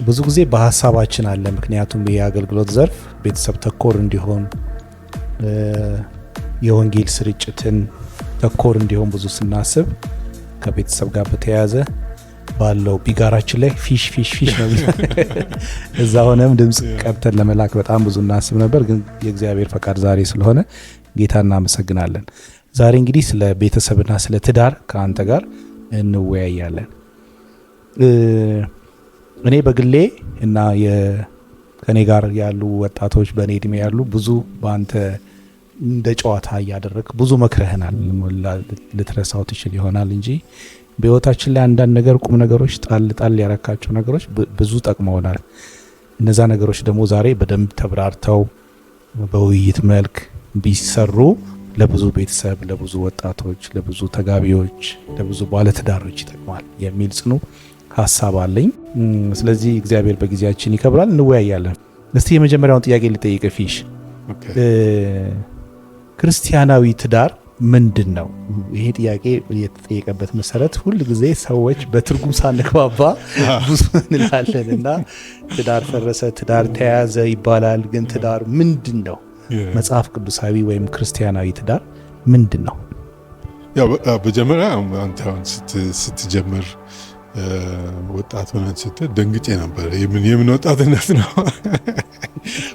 ብዙ ጊዜ በሐሳባችን አለ። ምክንያቱም የአገልግሎት ዘርፍ ቤተሰብ ተኮር እንዲሆን የወንጌል ስርጭትን ተኮር እንዲሆን ብዙ ስናስብ ከቤተሰብ ጋር በተያያዘ ባለው ቢጋራችን ላይ ፊሽ ነው እዛ ሆነም ድምጽ ቀብተን ለመላክ በጣም ብዙ እናስብ ነበር። ግን የእግዚአብሔር ፈቃድ ዛሬ ስለሆነ ጌታ እናመሰግናለን። ዛሬ እንግዲህ ስለ ቤተሰብና ስለ ትዳር ከአንተ ጋር እንወያያለን። እኔ በግሌ እና ከኔ ጋር ያሉ ወጣቶች በኔ እድሜ ያሉ ብዙ በአንተ እንደ ጨዋታ እያደረግ ብዙ መክረህናል። ልትረሳው ትችል ይሆናል እንጂ በህይወታችን ላይ አንዳንድ ነገር ቁም ነገሮች ጣል ያረካቸው ነገሮች ብዙ ጠቅመውናል። እነዛ ነገሮች ደግሞ ዛሬ በደንብ ተብራርተው በውይይት መልክ ቢሰሩ ለብዙ ቤተሰብ፣ ለብዙ ወጣቶች፣ ለብዙ ተጋቢዎች፣ ለብዙ ባለትዳሮች ይጠቅማል የሚል ጽኑ ሐሳብ አለኝ። ስለዚህ እግዚአብሔር በጊዜያችን ይከብራል፣ እንወያያለን። እስቲ የመጀመሪያውን ጥያቄ ልጠይቅ ፊሽ። ክርስቲያናዊ ትዳር ምንድን ነው? ይሄ ጥያቄ የተጠየቀበት መሰረት ሁል ጊዜ ሰዎች በትርጉም ሳንግባባ ብዙ እንላለን እና ትዳር ፈረሰ፣ ትዳር ተያዘ ይባላል። ግን ትዳር ምንድን ነው? መጽሐፍ ቅዱሳዊ ወይም ክርስቲያናዊ ትዳር ምንድን ነው? ያው በመጀመሪያ አንተ ስትጀምር ወጣት ሆነን ስትል ደንግጬ ነበር። የምን ወጣትነት ነው?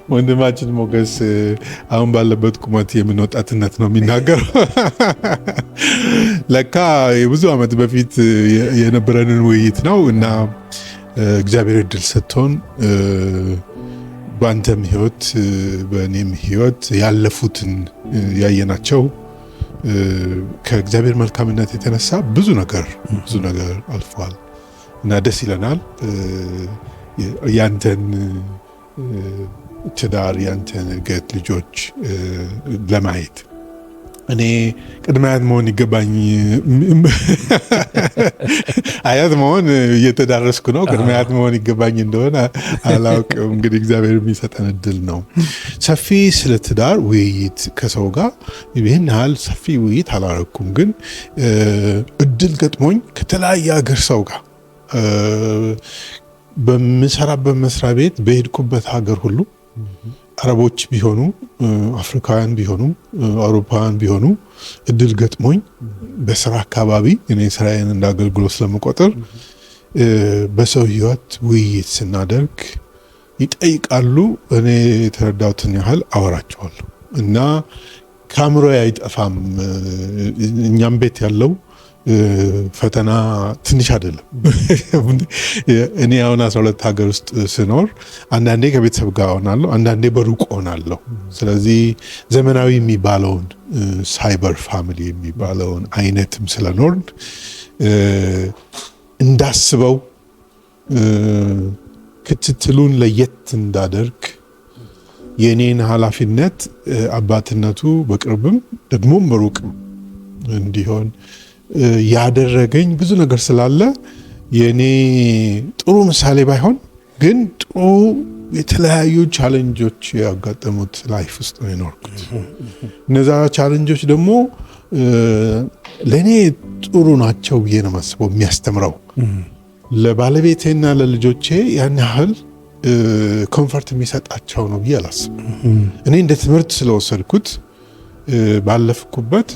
ወንድማችን ሞገስ አሁን ባለበት ቁመት የምን ወጣትነት ነው የሚናገረው? ለካ የብዙ ዓመት በፊት የነበረንን ውይይት ነው እና እግዚአብሔር እድል ሰጥቶን በአንተም ህይወት በእኔም ህይወት ያለፉትን ያየናቸው ከእግዚአብሔር መልካምነት የተነሳ ብዙ ነገር አልፏል እና ደስ ይለናል። ያንተን ትዳር፣ ያንተን እድገት፣ ልጆች ለማየት እኔ ቅድመ አያት መሆን ይገባኝ፣ አያት መሆን እየተዳረስኩ ነው። ቅድመ አያት መሆን ይገባኝ እንደሆነ አላውቅም። እንግዲህ እግዚአብሔር የሚሰጠን እድል ነው። ሰፊ ስለ ትዳር ውይይት ከሰው ጋር ይህን ያህል ሰፊ ውይይት አላረኩም። ግን እድል ገጥሞኝ ከተለያየ ሀገር ሰው ጋር በምሰራበት መስሪያ ቤት በሄድኩበት ሀገር ሁሉ አረቦች ቢሆኑ አፍሪካውያን ቢሆኑ አውሮፓውያን ቢሆኑ እድል ገጥሞኝ በስራ አካባቢ እኔ ስራዬን እንደ አገልግሎት ስለምቆጥር በሰው ህይወት ውይይት ስናደርግ ይጠይቃሉ። እኔ የተረዳሁትን ያህል አወራቸዋለሁ እና ከአእምሮዬ አይጠፋም። እኛም ቤት ያለው ፈተና ትንሽ አይደለም። እኔ አሁን 12 ሀገር ውስጥ ስኖር አንዳንዴ ከቤተሰብ ጋር ሆናለሁ፣ አንዳንዴ በሩቅ ሆናለሁ። ስለዚህ ዘመናዊ የሚባለውን ሳይበር ፋሚሊ የሚባለውን አይነትም ስለኖርን እንዳስበው ክትትሉን ለየት እንዳደርግ የኔን ኃላፊነት አባትነቱ በቅርብም ደግሞም በሩቅም እንዲሆን ያደረገኝ ብዙ ነገር ስላለ የኔ ጥሩ ምሳሌ ባይሆን ግን ጥሩ የተለያዩ ቻሌንጆች ያጋጠሙት ላይፍ ውስጥ ነው የኖርኩት። እነዛ ቻሌንጆች ደግሞ ለእኔ ጥሩ ናቸው ብዬ ነው የማስበው። የሚያስተምረው ለባለቤቴና ለልጆቼ ያን ያህል ኮንፈርት የሚሰጣቸው ነው ብዬ አላስብም። እኔ እንደ ትምህርት ስለወሰድኩት ባለፍኩበት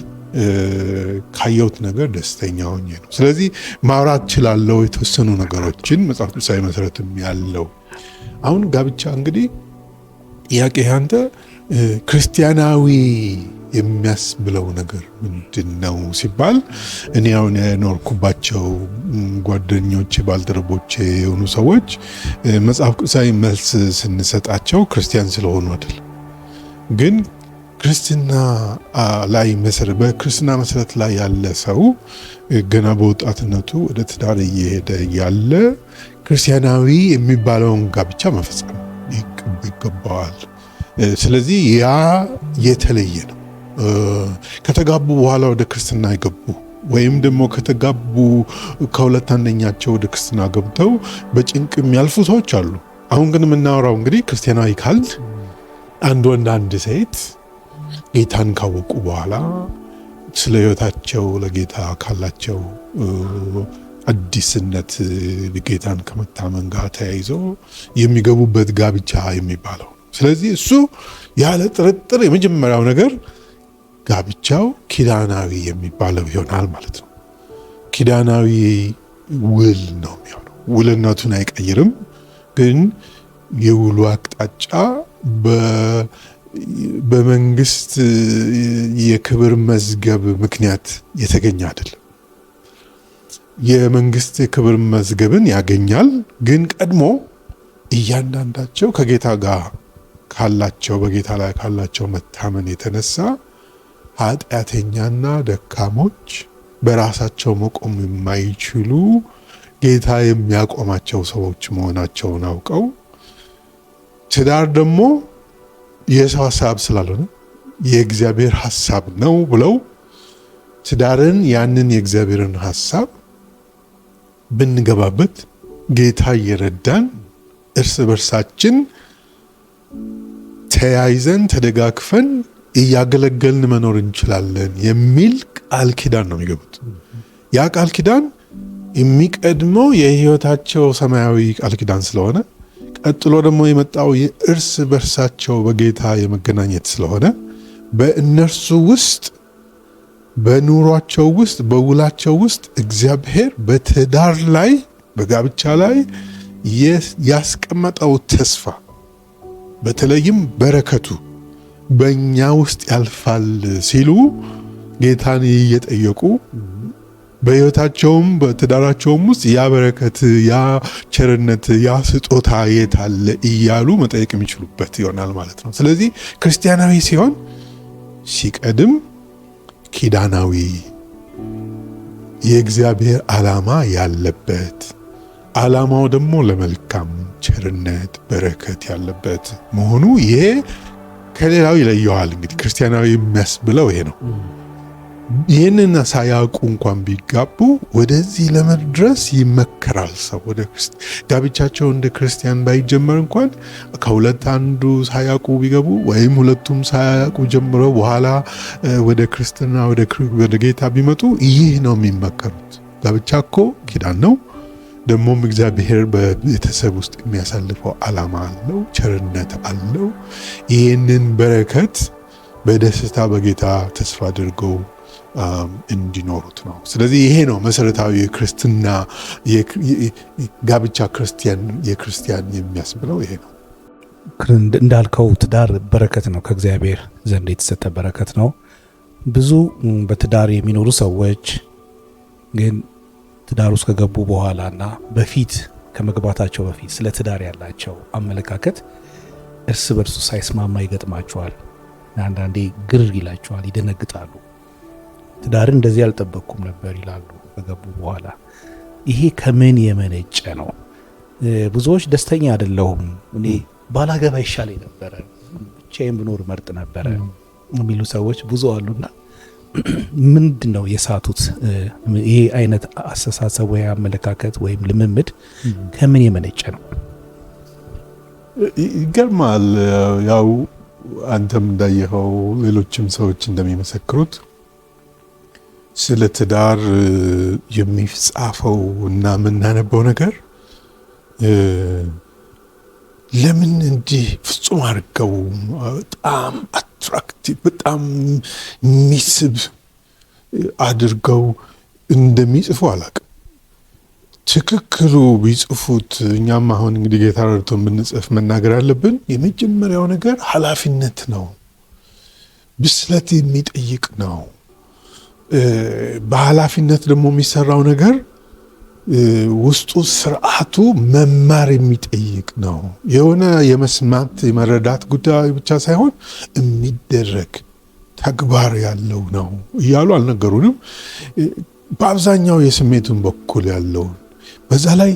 ካየሁት ነገር ደስተኛ ሆኜ ነው። ስለዚህ ማውራት እችላለሁ የተወሰኑ ነገሮችን መጽሐፍ ቅዱሳዊ መሰረትም ያለው። አሁን ጋብቻ እንግዲህ ጥያቄ አንተ ክርስቲያናዊ የሚያስብለው ነገር ምንድን ነው ሲባል እኔ አሁን የኖርኩባቸው ጓደኞቼ፣ ባልደረቦቼ የሆኑ ሰዎች መጽሐፍ ቅዱሳዊ መልስ ስንሰጣቸው ክርስቲያን ስለሆኑ አይደለም። ግን ክርስትና ላይ በክርስትና መሰረት ላይ ያለ ሰው ገና በወጣትነቱ ወደ ትዳር እየሄደ ያለ ክርስቲያናዊ የሚባለውን ጋብቻ መፈጸም ይገባዋል። ስለዚህ ያ የተለየ ነው። ከተጋቡ በኋላ ወደ ክርስትና ይገቡ ወይም ደግሞ ከተጋቡ ከሁለት አንደኛቸው ወደ ክርስትና ገብተው በጭንቅ የሚያልፉ ሰዎች አሉ። አሁን ግን የምናወራው እንግዲህ ክርስቲያናዊ ካልን አንድ ወንድ አንድ ሴት ጌታን ካወቁ በኋላ ስለ ሕይወታቸው ለጌታ ካላቸው አዲስነት ጌታን ከመታመን ጋር ተያይዞ የሚገቡበት ጋብቻ የሚባለው። ስለዚህ እሱ ያለ ጥርጥር የመጀመሪያው ነገር ጋብቻው ኪዳናዊ የሚባለው ይሆናል ማለት ነው። ኪዳናዊ ውል ነው የሚሆነው። ውልነቱን አይቀይርም፣ ግን የውሉ አቅጣጫ በመንግስት የክብር መዝገብ ምክንያት የተገኘ አይደለም። የመንግስት የክብር መዝገብን ያገኛል፣ ግን ቀድሞ እያንዳንዳቸው ከጌታ ጋር ካላቸው በጌታ ላይ ካላቸው መታመን የተነሳ ኃጢአተኛና ደካሞች በራሳቸው መቆም የማይችሉ ጌታ የሚያቆማቸው ሰዎች መሆናቸውን አውቀው ትዳር ደግሞ የሰው ሀሳብ ስላልሆነ የእግዚአብሔር ሀሳብ ነው ብለው ትዳርን ያንን የእግዚአብሔርን ሀሳብ ብንገባበት ጌታ እየረዳን እርስ በርሳችን ተያይዘን ተደጋግፈን እያገለገልን መኖር እንችላለን የሚል ቃል ኪዳን ነው የሚገቡት። ያ ቃል ኪዳን የሚቀድመው የህይወታቸው ሰማያዊ ቃል ኪዳን ስለሆነ ቀጥሎ ደግሞ የመጣው የእርስ በርሳቸው በጌታ የመገናኘት ስለሆነ በእነርሱ ውስጥ በኑሯቸው ውስጥ በውላቸው ውስጥ እግዚአብሔር በትዳር ላይ በጋብቻ ላይ ያስቀመጠው ተስፋ በተለይም በረከቱ በእኛ ውስጥ ያልፋል ሲሉ ጌታን እየጠየቁ በህይወታቸውም በትዳራቸውም ውስጥ ያ በረከት ያ ቸርነት ያ ስጦታ የት አለ እያሉ መጠየቅ የሚችሉበት ይሆናል ማለት ነው። ስለዚህ ክርስቲያናዊ ሲሆን ሲቀድም ኪዳናዊ የእግዚአብሔር ዓላማ ያለበት ዓላማው ደግሞ ለመልካም ቸርነት በረከት ያለበት መሆኑ ይሄ ከሌላው ይለየዋል። እንግዲህ ክርስቲያናዊ የሚያስብለው ይሄ ነው። ይህንን ሳያውቁ እንኳን ቢጋቡ ወደዚህ ለመድረስ ይመከራል። ሰው ወደ ጋብቻቸው እንደ ክርስቲያን ባይጀመር እንኳን ከሁለት አንዱ ሳያውቁ ቢገቡ ወይም ሁለቱም ሳያውቁ ጀምረው በኋላ ወደ ክርስትና ወደ ጌታ ቢመጡ ይህ ነው የሚመከሩት። ጋብቻ እኮ ኪዳን ነው። ደግሞም እግዚአብሔር በቤተሰብ ውስጥ የሚያሳልፈው ዓላማ አለው፣ ቸርነት አለው። ይህንን በረከት በደስታ በጌታ ተስፋ አድርገው እንዲኖሩት ነው። ስለዚህ ይሄ ነው መሰረታዊ ክርስትና ጋብቻ የክርስቲያን የሚያስብለው ይሄ ነው። እንዳልከው ትዳር በረከት ነው፣ ከእግዚአብሔር ዘንድ የተሰጠ በረከት ነው። ብዙ በትዳር የሚኖሩ ሰዎች ግን ትዳር ውስጥ ከገቡ በኋላና በፊት ከመግባታቸው በፊት ስለ ትዳር ያላቸው አመለካከት እርስ በርሱ ሳይስማማ ይገጥማቸዋል። አንዳንዴ ግር ይላቸዋል፣ ይደነግጣሉ። ትዳርን እንደዚህ አልጠበቅኩም ነበር ይላሉ ከገቡ በኋላ። ይሄ ከምን የመነጨ ነው? ብዙዎች ደስተኛ አይደለሁም፣ እኔ ባላገባ ይሻለኝ ነበረ፣ ብቻዬን ብኖር መርጥ ነበረ የሚሉ ሰዎች ብዙ አሉና ምንድን ነው የሳቱት? ይሄ አይነት አስተሳሰብ ወይ አመለካከት ወይም ልምምድ ከምን የመነጨ ነው? ይገርማል። ያው አንተም እንዳየኸው ሌሎችም ሰዎች እንደሚመሰክሩት ስለ ትዳር የሚጻፈው እና የምናነበው ነገር ለምን እንዲህ ፍጹም አድርገው በጣም አትራክቲቭ በጣም የሚስብ አድርገው እንደሚጽፉ አላውቅም። ትክክሉ ቢጽፉት እኛም አሁን እንግዲህ ጌታ ረድቶን ብንጽፍ መናገር ያለብን የመጀመሪያው ነገር ኃላፊነት ነው፣ ብስለት የሚጠይቅ ነው። በኃላፊነት ደግሞ የሚሰራው ነገር ውስጡ ስርዓቱ መማር የሚጠይቅ ነው። የሆነ የመስማት የመረዳት ጉዳይ ብቻ ሳይሆን የሚደረግ ተግባር ያለው ነው እያሉ አልነገሩንም። በአብዛኛው የስሜቱን በኩል ያለውን በዛ ላይ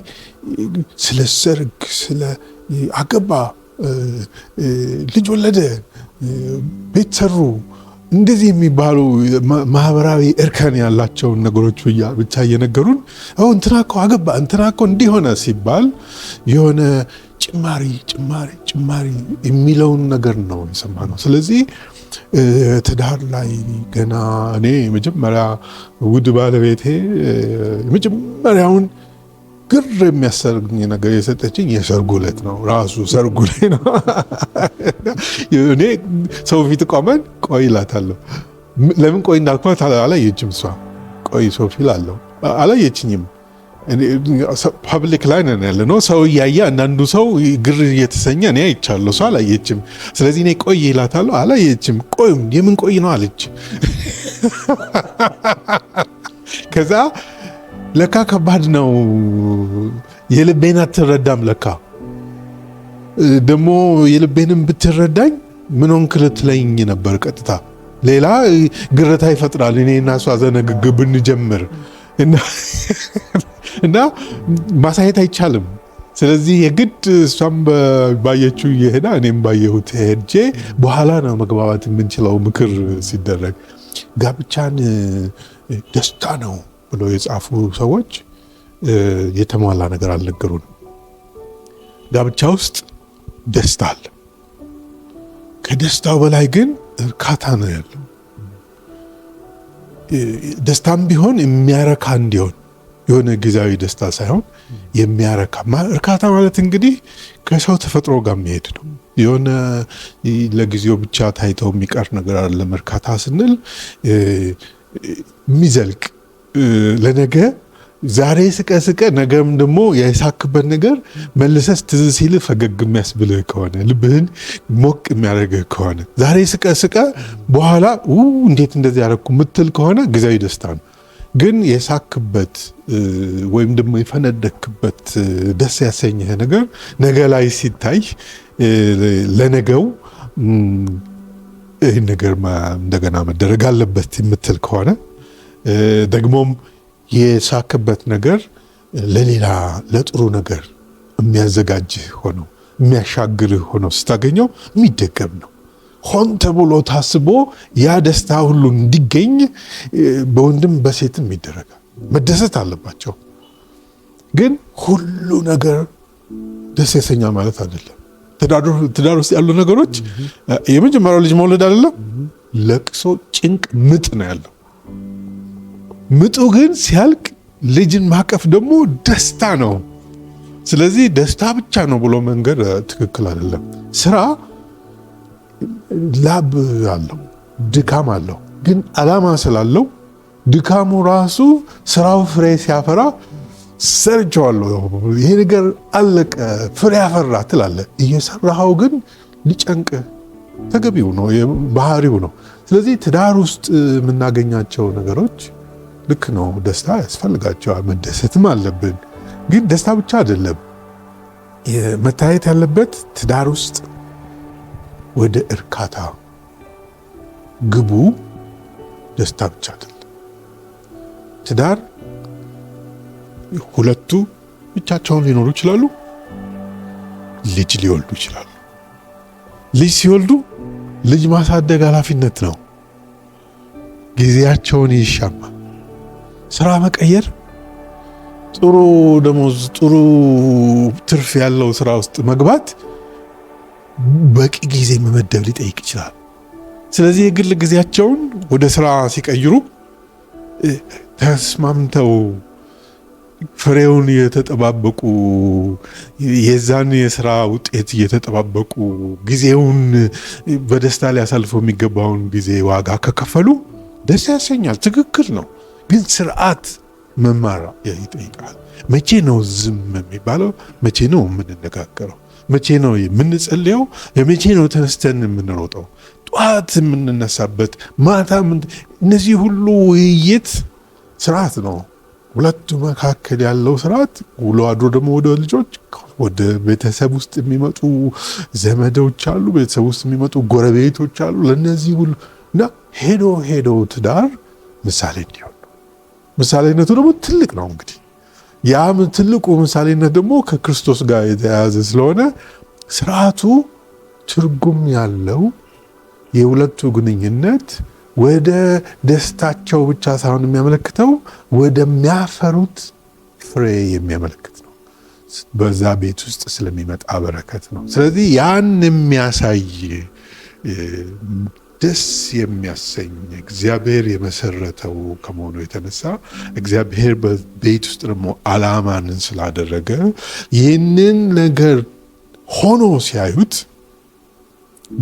ስለ ሰርግ፣ ስለ አገባ፣ ልጅ ወለደ፣ ቤት ሰሩ እንደዚህ የሚባሉ ማህበራዊ እርከን ያላቸውን ነገሮች ብቻ እየነገሩን እንትና እኮ አገባ እንትና እኮ እንዲሆነ ሲባል የሆነ ጭማሪ የሚለውን ነገር ነው የሰማነው። ስለዚህ ትዳር ላይ ገና እኔ መጀመሪያ ውድ ባለቤቴ የመጀመሪያውን ግር የሚያሰርግኝ ነገር የሰጠችኝ የሰርጉ ዕለት ነው። ራሱ ሰርጉ ላይ ነው። እኔ ሰው ፊት ቆመን ቆይ እላታለሁ። ለምን ቆይ እንዳልኳት አላየችም። እሷ ቆይ ሶፊ እላለሁ፣ አላየችኝም። ፐብሊክ ላይ ነን ያለ ነው። ሰው እያየ አንዳንዱ ሰው ግር እየተሰኘ እኔ አይቻለሁ፣ እሷ አላየችም። ስለዚህ እኔ ቆይ እላታለሁ፣ አላየችም። ቆይ የምን ቆይ ነው አለች። ከዛ ለካ ከባድ ነው፣ የልቤን አትረዳም። ለካ ደግሞ የልቤንም ብትረዳኝ ምን ሆንክ ልትለኝ ነበር ቀጥታ። ሌላ ግርታ ይፈጥራል እኔ እና እሷ ዘነግግ ብንጀምር እና ማሳየት አይቻልም። ስለዚህ የግድ እሷም ባየችው እየሄዳ እኔም ባየሁት ሄጄ በኋላ ነው መግባባት የምንችለው። ምክር ሲደረግ ጋብቻን ደስታ ነው ብሎ የጻፉ ሰዎች የተሟላ ነገር አልነገሩንም። ጋብቻ ውስጥ ደስታ አለ። ከደስታው በላይ ግን እርካታ ነው ያለው። ደስታም ቢሆን የሚያረካ እንዲሆን የሆነ ጊዜያዊ ደስታ ሳይሆን የሚያረካ እርካታ ማለት እንግዲህ ከሰው ተፈጥሮ ጋር የሚሄድ ነው። የሆነ ለጊዜው ብቻ ታይተው የሚቀር ነገር አይደለም። እርካታ ስንል የሚዘልቅ ለነገ ዛሬ ስቀ ነገም ደግሞ የሳክበት ነገር መልሰስ ትዝ ሲል ፈገግ የሚያስብልህ ከሆነ ልብህን ሞቅ የሚያደርግህ ከሆነ ዛሬ ስቀ በኋላ እንዴት እንደዚህ ያደረኩ ምትል ከሆነ ጊዜያዊ ደስታ ነው። ግን የሳክበት ወይም ደግሞ የፈነደክበት ደስ ያሰኘህ ነገር ነገ ላይ ሲታይ ለነገው ይህ ነገር እንደገና መደረግ አለበት የምትል ከሆነ ደግሞም የሳክበት ነገር ለሌላ ለጥሩ ነገር የሚያዘጋጅህ ሆኖ የሚያሻግርህ ሆኖ ስታገኘው የሚደገም ነው። ሆን ተብሎ ታስቦ ያ ደስታ ሁሉ እንዲገኝ በወንድም በሴትም ይደረጋል። መደሰት አለባቸው። ግን ሁሉ ነገር ደስ ያሰኛል ማለት አይደለም። ትዳር ውስጥ ያሉ ነገሮች የመጀመሪያው ልጅ መውለድ አይደለም፣ ለቅሶ፣ ጭንቅ፣ ምጥ ነው ያለው። ምጡ ግን ሲያልቅ ልጅን ማቀፍ ደግሞ ደስታ ነው። ስለዚህ ደስታ ብቻ ነው ብሎ መንገድ ትክክል አይደለም። ስራ ላብ አለው፣ ድካም አለው። ግን ዓላማ ስላለው ድካሙ ራሱ ስራው ፍሬ ሲያፈራ ሰርቼዋለሁ፣ ይሄ ነገር አለቀ፣ ፍሬ ያፈራ ትላለ። እየሰራኸው ግን ሊጨንቅ ተገቢው ነው፣ ባህሪው ነው። ስለዚህ ትዳር ውስጥ የምናገኛቸው ነገሮች ልክ ነው፣ ደስታ ያስፈልጋቸዋል፣ መደሰትም አለብን። ግን ደስታ ብቻ አይደለም መታየት ያለበት። ትዳር ውስጥ ወደ እርካታ ግቡ። ደስታ ብቻ አይደለም። ትዳር ሁለቱ ብቻቸውን ሊኖሩ ይችላሉ፣ ልጅ ሊወልዱ ይችላሉ። ልጅ ሲወልዱ ልጅ ማሳደግ ኃላፊነት ነው። ጊዜያቸውን ይሻማል። ስራ መቀየር፣ ጥሩ ደሞዝ፣ ጥሩ ትርፍ ያለው ስራ ውስጥ መግባት በቂ ጊዜ መመደብ ሊጠይቅ ይችላል። ስለዚህ የግል ጊዜያቸውን ወደ ስራ ሲቀይሩ ተስማምተው ፍሬውን እየተጠባበቁ የዛን የስራ ውጤት እየተጠባበቁ ጊዜውን በደስታ ሊያሳልፉ የሚገባውን ጊዜ ዋጋ ከከፈሉ ደስ ያሰኛል። ትክክል ነው። ግን ስርዓት መማር ይጠይቃል። መቼ ነው ዝም የሚባለው? መቼ ነው የምንነጋገረው? መቼ ነው የምንጸልየው? መቼ ነው ተነስተን የምንሮጠው? ጠዋት የምንነሳበት፣ ማታ እነዚህ ሁሉ ውይይት ስርዓት ነው። ሁለቱ መካከል ያለው ስርዓት ውሎ አድሮ ደግሞ ወደ ልጆች፣ ወደ ቤተሰብ ውስጥ የሚመጡ ዘመዶች አሉ፣ ቤተሰብ ውስጥ የሚመጡ ጎረቤቶች አሉ። ለነዚህ ሁሉ እና ሄዶ ትዳር ምሳሌ እንዲሆን ነው። ምሳሌነቱ ደግሞ ትልቅ ነው። እንግዲህ ያ ትልቁ ምሳሌነት ደግሞ ከክርስቶስ ጋር የተያያዘ ስለሆነ ስርዓቱ ትርጉም ያለው የሁለቱ ግንኙነት ወደ ደስታቸው ብቻ ሳይሆን የሚያመለክተው ወደሚያፈሩት ፍሬ የሚያመለክት ነው። በዛ ቤት ውስጥ ስለሚመጣ በረከት ነው። ስለዚህ ያን የሚያሳይ ደስ የሚያሰኝ እግዚአብሔር የመሰረተው ከመሆኑ የተነሳ እግዚአብሔር በቤት ውስጥ ደግሞ ዓላማንን ስላደረገ ይህንን ነገር ሆኖ ሲያዩት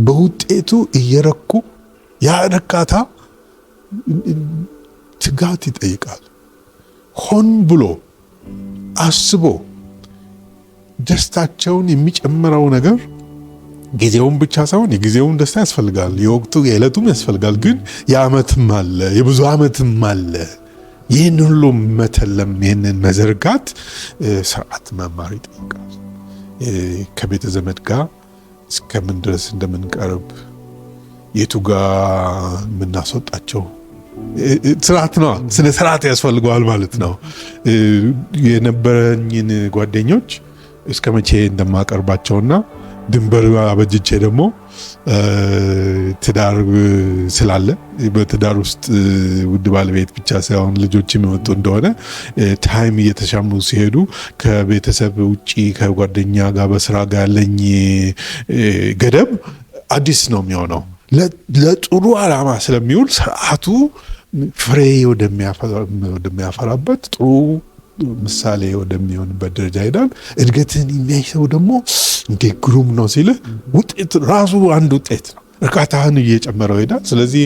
በውጤቱ እየረኩ ያ እርካታ ትጋት ይጠይቃል። ሆን ብሎ አስቦ ደስታቸውን የሚጨምረው ነገር ጊዜውን ብቻ ሳይሆን የጊዜውን ደስታ ያስፈልጋል፣ የወቅቱ የዕለቱም ያስፈልጋል። ግን የዓመትም አለ፣ የብዙ ዓመትም አለ። ይህን ሁሉ መተለም፣ ይህንን መዘርጋት ስርዓት መማር ይጠይቃል። ከቤተ ዘመድ ጋር እስከምን ድረስ እንደምንቀርብ የቱ ጋር የምናስወጣቸው ስርዓት ነው። ስነ ስርዓት ያስፈልገዋል ማለት ነው። የነበረኝን ጓደኞች እስከ መቼ እንደማቀርባቸውና ድንበር አበጅቼ ደግሞ ትዳር ስላለ በትዳር ውስጥ ውድ ባለቤት ብቻ ሳይሆን ልጆች የሚወጡ እንደሆነ ታይም እየተሻሙ ሲሄዱ ከቤተሰብ ውጪ ከጓደኛ ጋር በስራ ጋር ያለኝ ገደብ አዲስ ነው የሚሆነው። ለጥሩ ዓላማ ስለሚውል ስርዓቱ ፍሬ ወደሚያፈራበት ጥሩ ምሳሌ ወደሚሆንበት ደረጃ ይሄዳል። እድገትን የሚያይ ሰው ደግሞ እንደ ግሩም ነው ሲል ውጤት ራሱ አንድ ውጤት ነው። እርካታህን እየጨመረው ይሄዳል። ስለዚህ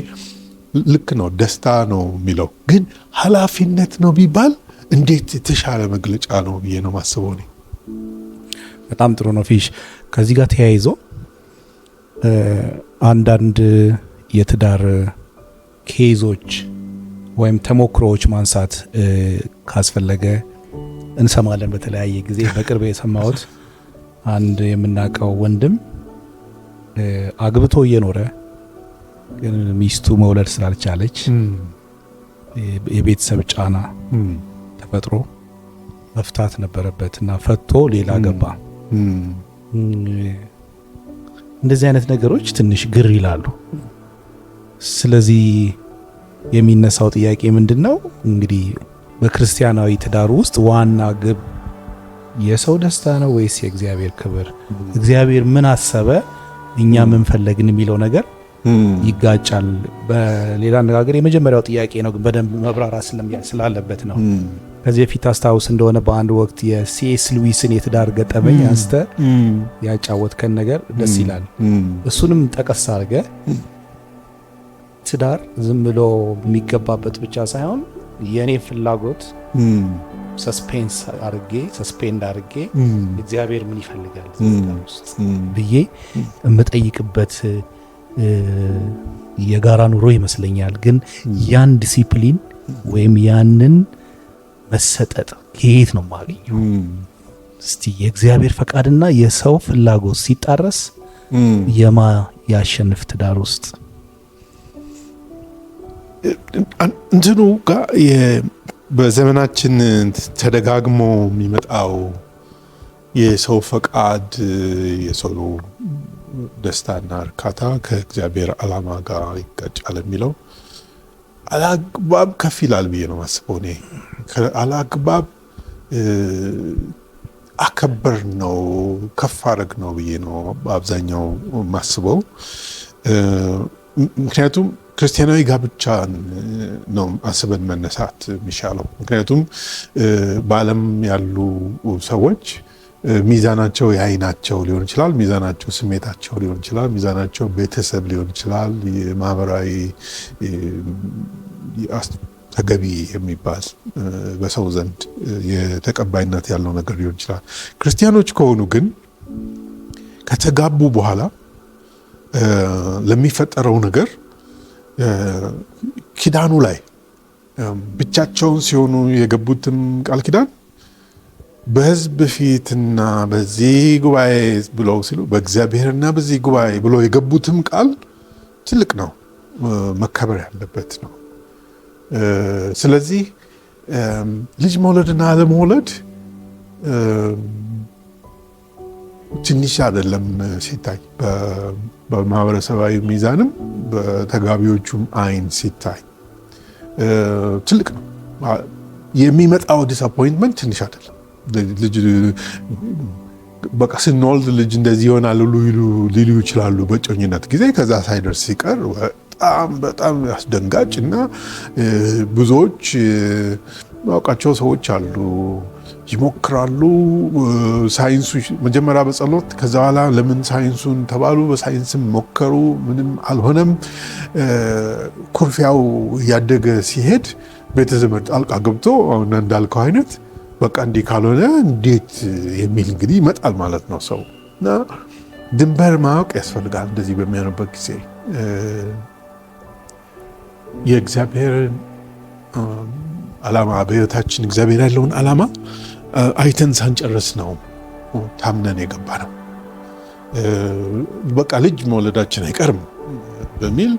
ልክ ነው፣ ደስታ ነው የሚለው ግን ኃላፊነት ነው ቢባል እንዴት የተሻለ መግለጫ ነው ብዬ ነው ማስበው እኔ። በጣም ጥሩ ነው ፊሽ። ከዚህ ጋር ተያይዞ አንዳንድ የትዳር ኬዞች ወይም ተሞክሮዎች ማንሳት ካስፈለገ እንሰማለን በተለያየ ጊዜ። በቅርብ የሰማሁት አንድ የምናውቀው ወንድም አግብቶ እየኖረ ግን ሚስቱ መውለድ ስላልቻለች የቤተሰብ ጫና ተፈጥሮ መፍታት ነበረበት እና ፈቶ ሌላ ገባ። እንደዚህ አይነት ነገሮች ትንሽ ግር ይላሉ። ስለዚህ የሚነሳው ጥያቄ ምንድነው? እንግዲህ በክርስቲያናዊ ትዳር ውስጥ ዋና ግብ የሰው ደስታ ነው ወይስ የእግዚአብሔር ክብር? እግዚአብሔር ምን አሰበ፣ እኛ ምን ፈለግን የሚለው ነገር ይጋጫል። በሌላ አነጋገር የመጀመሪያው ጥያቄ ነው፣ ግን በደንብ መብራራት ስላለበት ነው። ከዚህ በፊት አስታውስ እንደሆነ በአንድ ወቅት የሲኤስ ሉዊስን የትዳር ገጠመኝ አንስተ ያጫወትከን ነገር ደስ ይላል። እሱንም ጠቀስ አድርገ ትዳር ዝም ብሎ የሚገባበት ብቻ ሳይሆን የኔ ፍላጎት ሰስፔንድ አድርጌ እግዚአብሔር ምን ይፈልጋል ውስጥ ብዬ የምጠይቅበት የጋራ ኑሮ ይመስለኛል። ግን ያን ዲሲፕሊን ወይም ያንን መሰጠጥ ከየት ነው የማገኘው? እስቲ የእግዚአብሔር ፈቃድና የሰው ፍላጎት ሲጣረስ የማ ያሸንፍ ትዳር ውስጥ እንትኑ ጋር በዘመናችን ተደጋግሞ የሚመጣው የሰው ፈቃድ የሰው ደስታና እርካታ ከእግዚአብሔር ዓላማ ጋር ይጋጫል የሚለው አላግባብ ከፍ ይላል ብዬ ነው ማስበው። እኔ አላግባብ አከበር ነው ከፍ አረግ ነው ብዬ ነው በአብዛኛው ማስበው። ምክንያቱም ክርስቲያናዊ ጋብቻ ነው አስበን መነሳት የሚሻለው። ምክንያቱም በዓለም ያሉ ሰዎች ሚዛናቸው የአይናቸው ሊሆን ይችላል፣ ሚዛናቸው ስሜታቸው ሊሆን ይችላል፣ ሚዛናቸው ቤተሰብ ሊሆን ይችላል፣ የማህበራዊ ተገቢ የሚባል በሰው ዘንድ የተቀባይነት ያለው ነገር ሊሆን ይችላል። ክርስቲያኖች ከሆኑ ግን ከተጋቡ በኋላ ለሚፈጠረው ነገር ኪዳኑ ላይ ብቻቸውን ሲሆኑ የገቡትም ቃል ኪዳን በሕዝብ ፊትና በዚህ ጉባኤ ብለው ሲሉ በእግዚአብሔርና በዚህ ጉባኤ ብለው የገቡትም ቃል ትልቅ ነው፣ መከበር ያለበት ነው። ስለዚህ ልጅ መውለድና አለመውለድ ትንሽ አይደለም ሲታይ፣ በማህበረሰባዊ ሚዛንም በተጋቢዎቹም አይን ሲታይ ትልቅ ነው። የሚመጣው ዲስአፖይንትመንት ትንሽ አይደለም። ልጅ በቃ ስንወልድ ልጅ እንደዚህ ይሆናል ሊሉ ይችላሉ በጮኝነት ጊዜ። ከዛ ሳይደርስ ሲቀር በጣም አስደንጋጭ እና ብዙዎች ማውቃቸው ሰዎች አሉ ይሞክራሉ። ሳይንሱ መጀመሪያ በጸሎት ከዛ በኋላ ለምን ሳይንሱን ተባሉ፣ በሳይንስም ሞከሩ፣ ምንም አልሆነም። ኩርፊያው እያደገ ሲሄድ ቤተዘመድ ጣልቃ ገብቶ አሁን እንዳልከው አይነት በቃ እንዲህ ካልሆነ እንዴት የሚል እንግዲህ ይመጣል ማለት ነው ሰው። እና ድንበር ማወቅ ያስፈልጋል። እንደዚህ በሚሆንበት ጊዜ የእግዚአብሔርን ዓላማ በሕይወታችን እግዚአብሔር ያለውን ዓላማ አይተን ሳንጨርስ ነው ታምነን የገባ ነው። በቃ ልጅ መውለዳችን አይቀርም በሚል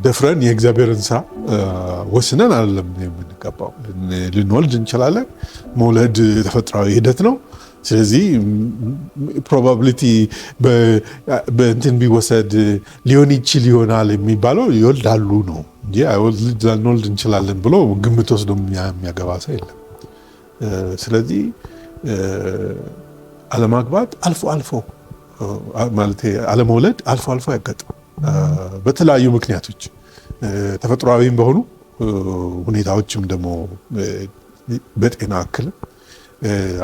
ደፍረን የእግዚአብሔርን ስራ ወስነን አይደለም የምንገባው። ልንወልድ እንችላለን። መውለድ ተፈጥሯዊ ሂደት ነው። ስለዚህ ፕሮባቢሊቲ በእንትን ቢወሰድ ሊሆን ይችል ይሆናል የሚባለው ይወልዳሉ ነው እንጂ ልጅ ላንወልድ እንችላለን ብሎ ግምት ወስዶ የሚያገባ ሰው የለም። ስለዚህ አለማግባት አልፎ አልፎ ማለት አለመውለድ አልፎ አልፎ ያጋጥማል በተለያዩ ምክንያቶች፣ ተፈጥሯዊም በሆኑ ሁኔታዎችም ደግሞ በጤና እክል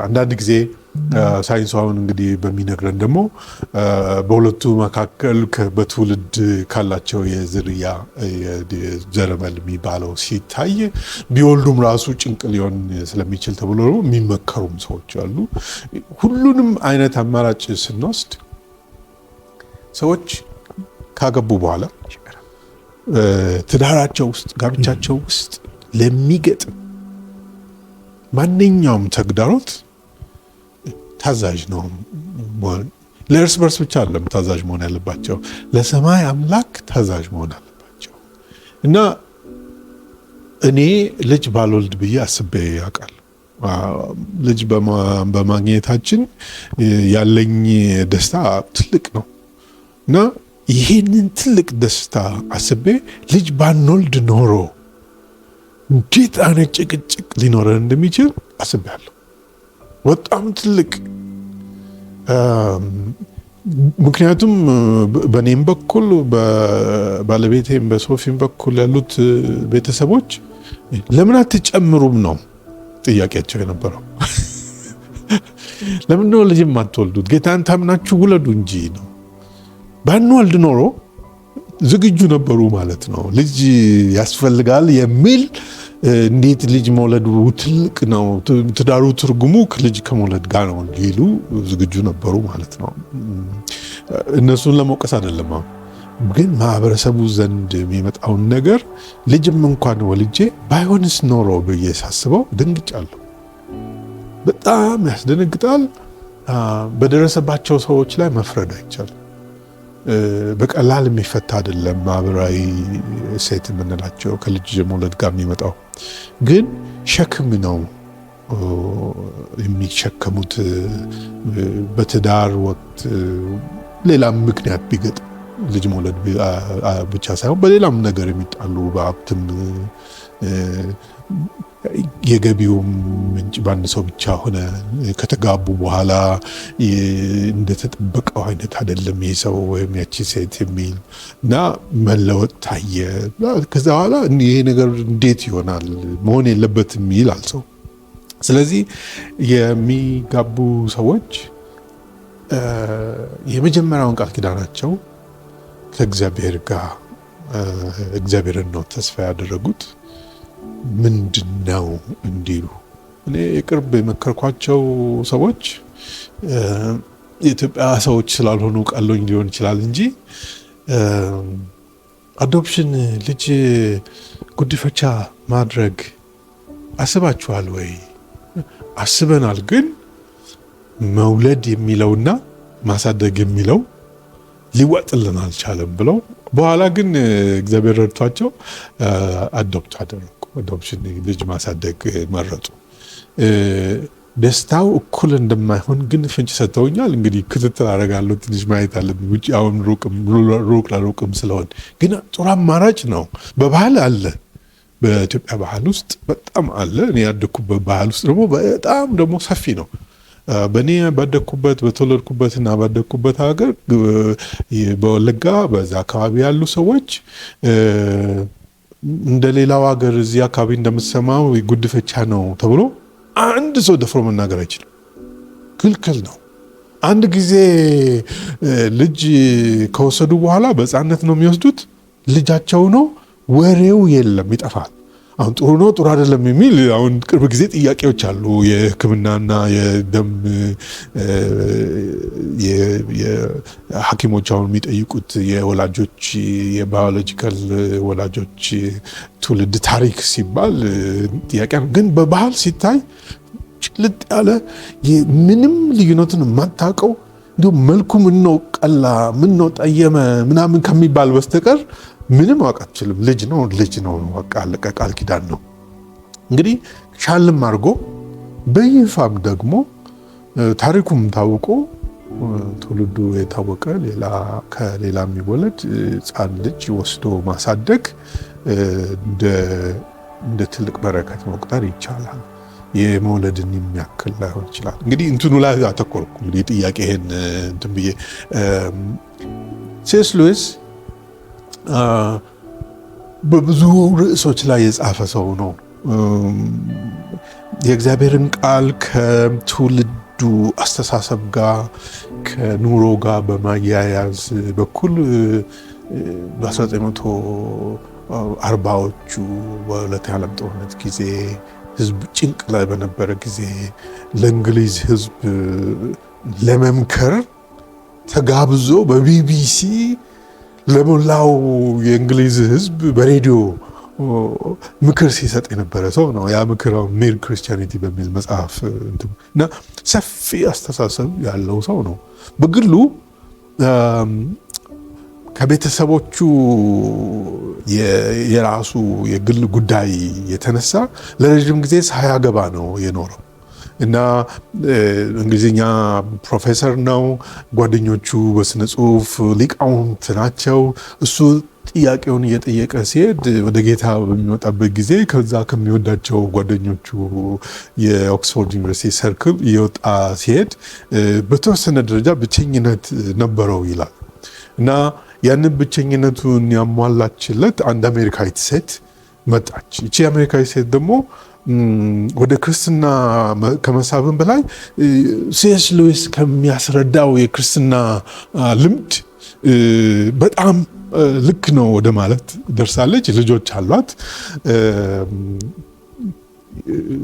አንዳንድ ጊዜ ሳይንሱ አሁን እንግዲህ በሚነግረን ደግሞ በሁለቱ መካከል በትውልድ ካላቸው የዝርያ ዘረመል የሚባለው ሲታይ ቢወልዱም ራሱ ጭንቅ ሊሆን ስለሚችል ተብሎ የሚመከሩም ሰዎች አሉ። ሁሉንም አይነት አማራጭ ስንወስድ ሰዎች ካገቡ በኋላ ትዳራቸው ውስጥ ጋብቻቸው ውስጥ ለሚገጥም ማንኛውም ተግዳሮት ታዛዥ ነው መሆን። ለእርስ በርስ ብቻ አይደለም ታዛዥ መሆን ያለባቸው፣ ለሰማይ አምላክ ታዛዥ መሆን አለባቸው። እና እኔ ልጅ ባልወልድ ብዬ አስቤ ያውቃል። ልጅ በማግኘታችን ያለኝ ደስታ ትልቅ ነው እና ይህንን ትልቅ ደስታ አስቤ ልጅ ባንወልድ ኖሮ እንዴት አይነት ጭቅጭቅ ሊኖረን እንደሚችል አስቤያለሁ። በጣም ትልቅ ምክንያቱም በእኔም በኩል በባለቤቴም በሶፊም በኩል ያሉት ቤተሰቦች ለምን አትጨምሩም ነው ጥያቄያቸው የነበረው። ለምን ነው ልጅም አትወልዱት? ጌታን ታምናችሁ ውለዱ እንጂ ነው። ባንወልድ ኖሮ ዝግጁ ነበሩ ማለት ነው። ልጅ ያስፈልጋል የሚል እንዴት ልጅ መውለዱ ትልቅ ነው፣ ትዳሩ ትርጉሙ ልጅ ከመውለድ ጋር ነው እንዲሉ ዝግጁ ነበሩ ማለት ነው። እነሱን ለመውቀስ አይደለም። ግን ማህበረሰቡ ዘንድ የሚመጣውን ነገር ልጅም እንኳን ወልጄ ባይሆንስ ኖሮ ብዬ ሳስበው ደንግጫለሁ። በጣም ያስደነግጣል። በደረሰባቸው ሰዎች ላይ መፍረድ አይቻልም። በቀላል የሚፈታ አይደለም። ማህበራዊ እሴት የምንላቸው ከልጅ መውለድ ጋር የሚመጣው ግን ሸክም ነው የሚሸከሙት። በትዳር ወቅት ሌላም ምክንያት ቢገጥም ልጅ መውለድ ብቻ ሳይሆን በሌላም ነገር የሚጣሉ በሀብትም የገቢውም ምንጭ በአንድ ሰው ብቻ ሆነ። ከተጋቡ በኋላ እንደተጠበቀው አይነት አይደለም ይህ ሰው ወይም ያቺ ሴት የሚል እና መለወጥ ታየ። ከዛ በኋላ ይሄ ነገር እንዴት ይሆናል መሆን የለበትም ይላል ሰው። ስለዚህ የሚጋቡ ሰዎች የመጀመሪያውን ቃል ኪዳናቸው ከእግዚአብሔር ጋር እግዚአብሔርን ነው ተስፋ ያደረጉት። ምንድነው እንዲሉ እኔ የቅርብ የመከርኳቸው ሰዎች የኢትዮጵያ ሰዎች ስላልሆኑ ቃሎኝ ሊሆን ይችላል እንጂ አዶፕሽን ልጅ ጉዲፈቻ ማድረግ አስባችኋል ወይ? አስበናል፣ ግን መውለድ የሚለውና ማሳደግ የሚለው ሊዋጥልን አልቻለም ብለው በኋላ ግን እግዚአብሔር ረድቷቸው አዶፕት አደረጉ። አዶፕሽን ልጅ ማሳደግ መረጡ። ደስታው እኩል እንደማይሆን ግን ፍንጭ ሰጥተውኛል። እንግዲህ ክትትል አደርጋለሁ፣ ትንሽ ማየት አለብኝ። ውጭ አሁን ሩቅ ለሩቅም ስለሆን ግን ጥሩ አማራጭ ነው። በባህል አለ፣ በኢትዮጵያ ባህል ውስጥ በጣም አለ። እኔ ያደኩበት ባህል ውስጥ ደግሞ በጣም ደግሞ ሰፊ ነው። በእኔ ባደግኩበት በተወለድኩበትና ባደግኩበት ሀገር በወለጋ በዛ አካባቢ ያሉ ሰዎች እንደ ሌላው ሀገር እዚህ አካባቢ እንደምትሰማው ጉድፈቻ ነው ተብሎ አንድ ሰው ደፍሮ መናገር አይችልም። ክልክል ነው። አንድ ጊዜ ልጅ ከወሰዱ በኋላ በሕፃንነት ነው የሚወስዱት። ልጃቸው ነው፣ ወሬው የለም፣ ይጠፋል። አሁን ጥሩ ነው ጥሩ አይደለም የሚል አሁን ቅርብ ጊዜ ጥያቄዎች አሉ። የሕክምናና የደም የሐኪሞች አሁን የሚጠይቁት የወላጆች የባዮሎጂካል ወላጆች ትውልድ ታሪክ ሲባል ጥያቄ ነው። ግን በባህል ሲታይ ጭልጥ ያለ ምንም ልዩነትን የማታውቀው እንዲሁም መልኩ ምነው ቀላ ምነው ጠየመ ምናምን ከሚባል በስተቀር ምንም ማወቅ አትችልም። ልጅ ነው በቃ አለቀ። ቃል ኪዳን ነው። እንግዲህ ሻልም አድርጎ በይፋም ደግሞ ታሪኩም ታውቆ ትውልዱ የታወቀ ከሌላ የሚወለድ ሕፃን ልጅ ወስዶ ማሳደግ እንደ ትልቅ በረከት መቁጠር ይቻላል። የመውለድን የሚያክል ላይሆን ይችላል። እንግዲህ እንትኑ ላይ አተኮርኩ። እንግዲህ ጥያቄ ይሄን እንትን ብዬ ሴስ ሉዊስ በብዙ ርዕሶች ላይ የጻፈ ሰው ነው። የእግዚአብሔርን ቃል ከትውልዱ አስተሳሰብ ጋር ከኑሮ ጋር በማያያዝ በኩል በ1940ዎቹ በሁለተኛው ዓለም ጦርነት ጊዜ ህዝብ ጭንቅ ላይ በነበረ ጊዜ ለእንግሊዝ ህዝብ ለመምከር ተጋብዞ በቢቢሲ ለሞላው የእንግሊዝ ህዝብ በሬዲዮ ምክር ሲሰጥ የነበረ ሰው ነው። ያ ምክር ሜር ክርስቲያኒቲ በሚል መጽሐፍ እና ሰፊ አስተሳሰብ ያለው ሰው ነው። በግሉ ከቤተሰቦቹ የራሱ የግል ጉዳይ የተነሳ ለረጅም ጊዜ ሳያገባ ነው የኖረው እና እንግሊዝኛ ፕሮፌሰር ነው። ጓደኞቹ በስነ ጽሁፍ ሊቃውንት ናቸው። እሱ ጥያቄውን እየጠየቀ ሲሄድ ወደ ጌታ በሚመጣበት ጊዜ ከዛ ከሚወዳቸው ጓደኞቹ የኦክስፎርድ ዩኒቨርሲቲ ሰርክል እየወጣ ሲሄድ በተወሰነ ደረጃ ብቸኝነት ነበረው ይላል እና ያንን ብቸኝነቱን ያሟላችለት አንድ አሜሪካዊት ሴት መጣች። ይቺ አሜሪካዊት ሴት ደግሞ ወደ ክርስትና ከመሳብን በላይ ሴስ ሉዊስ ከሚያስረዳው የክርስትና ልምድ በጣም ልክ ነው ወደ ማለት ደርሳለች። ልጆች አሏት።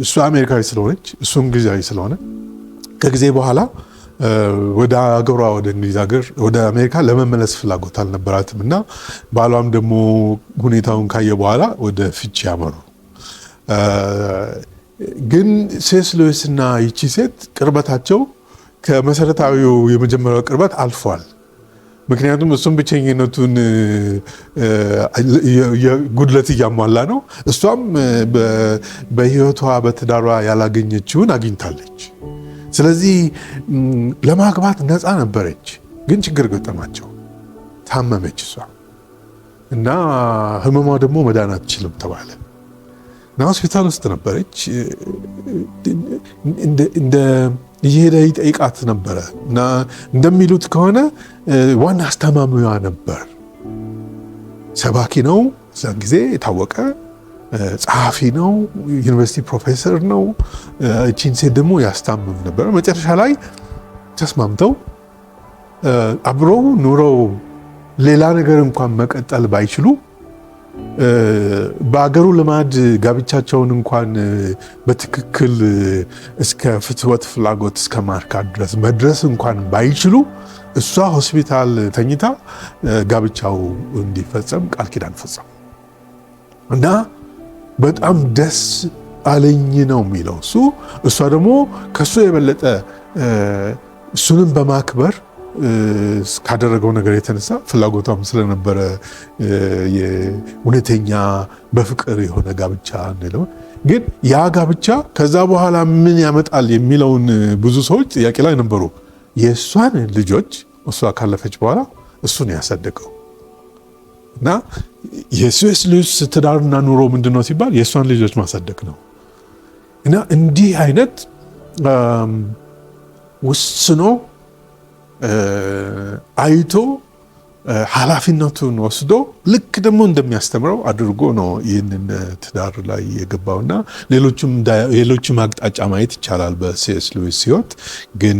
እሷ አሜሪካዊ ስለሆነች እሱ እንግሊዛዊ ስለሆነ ከጊዜ በኋላ ወደ ሀገሯ ወደ እንግሊዝ ሀገር ወደ አሜሪካ ለመመለስ ፍላጎት አልነበራትም እና ባሏም ደግሞ ሁኔታውን ካየ በኋላ ወደ ፍቺ ያመሩ። ግን ሴስ ሉዊስ እና ይቺ ሴት ቅርበታቸው ከመሰረታዊው የመጀመሪያው ቅርበት አልፏል። ምክንያቱም እሱም ብቸኝነቱን ጉድለት እያሟላ ነው። እሷም በሕይወቷ በትዳሯ ያላገኘችውን አግኝታለች። ስለዚህ ለማግባት ነፃ ነበረች። ግን ችግር ገጠማቸው። ታመመች እሷ እና ህመሟ ደግሞ መዳን አትችልም ተባለ እና ሆስፒታል ውስጥ ነበረች። እየሄደ ይጠይቃት ነበረ እና እንደሚሉት ከሆነ ዋና አስታማሚዋ ነበር። ሰባኪ ነው፣ እዛን ጊዜ የታወቀ ጸሐፊ ነው፣ ዩኒቨርሲቲ ፕሮፌሰር ነው። እቺን ሴት ደግሞ ያስታምም ነበር። መጨረሻ ላይ ተስማምተው አብረው ኑረው ሌላ ነገር እንኳን መቀጠል ባይችሉ በአገሩ ልማድ ጋብቻቸውን እንኳን በትክክል እስከ ፍትወት ፍላጎት እስከ ማርካት ድረስ መድረስ እንኳን ባይችሉ እሷ ሆስፒታል ተኝታ ጋብቻው እንዲፈጸም ቃል ኪዳን ፈጸሙ እና በጣም ደስ አለኝ ነው የሚለው እሱ። እሷ ደግሞ ከሱ የበለጠ እሱንም በማክበር ካደረገው ነገር የተነሳ ፍላጎቷም ስለነበረ እውነተኛ በፍቅር የሆነ ጋብቻ እንለው። ግን ያ ጋብቻ ከዛ በኋላ ምን ያመጣል የሚለውን ብዙ ሰዎች ጥያቄ ላይ ነበሩ። የእሷን ልጆች እሷ ካለፈች በኋላ እሱን ያሳደገው እና የሴስ ሉዊስ ትዳርና ኑሮ ምንድነው ሲባል የእሷን ልጆች ማሳደግ ነው እና እንዲህ አይነት ወስኖ አይቶ ኃላፊነቱን ወስዶ ልክ ደግሞ እንደሚያስተምረው አድርጎ ነው ይህንን ትዳር ላይ የገባውና ሌሎችም አቅጣጫ ማየት ይቻላል በሲኤስ ሉዊስ ሕይወት። ግን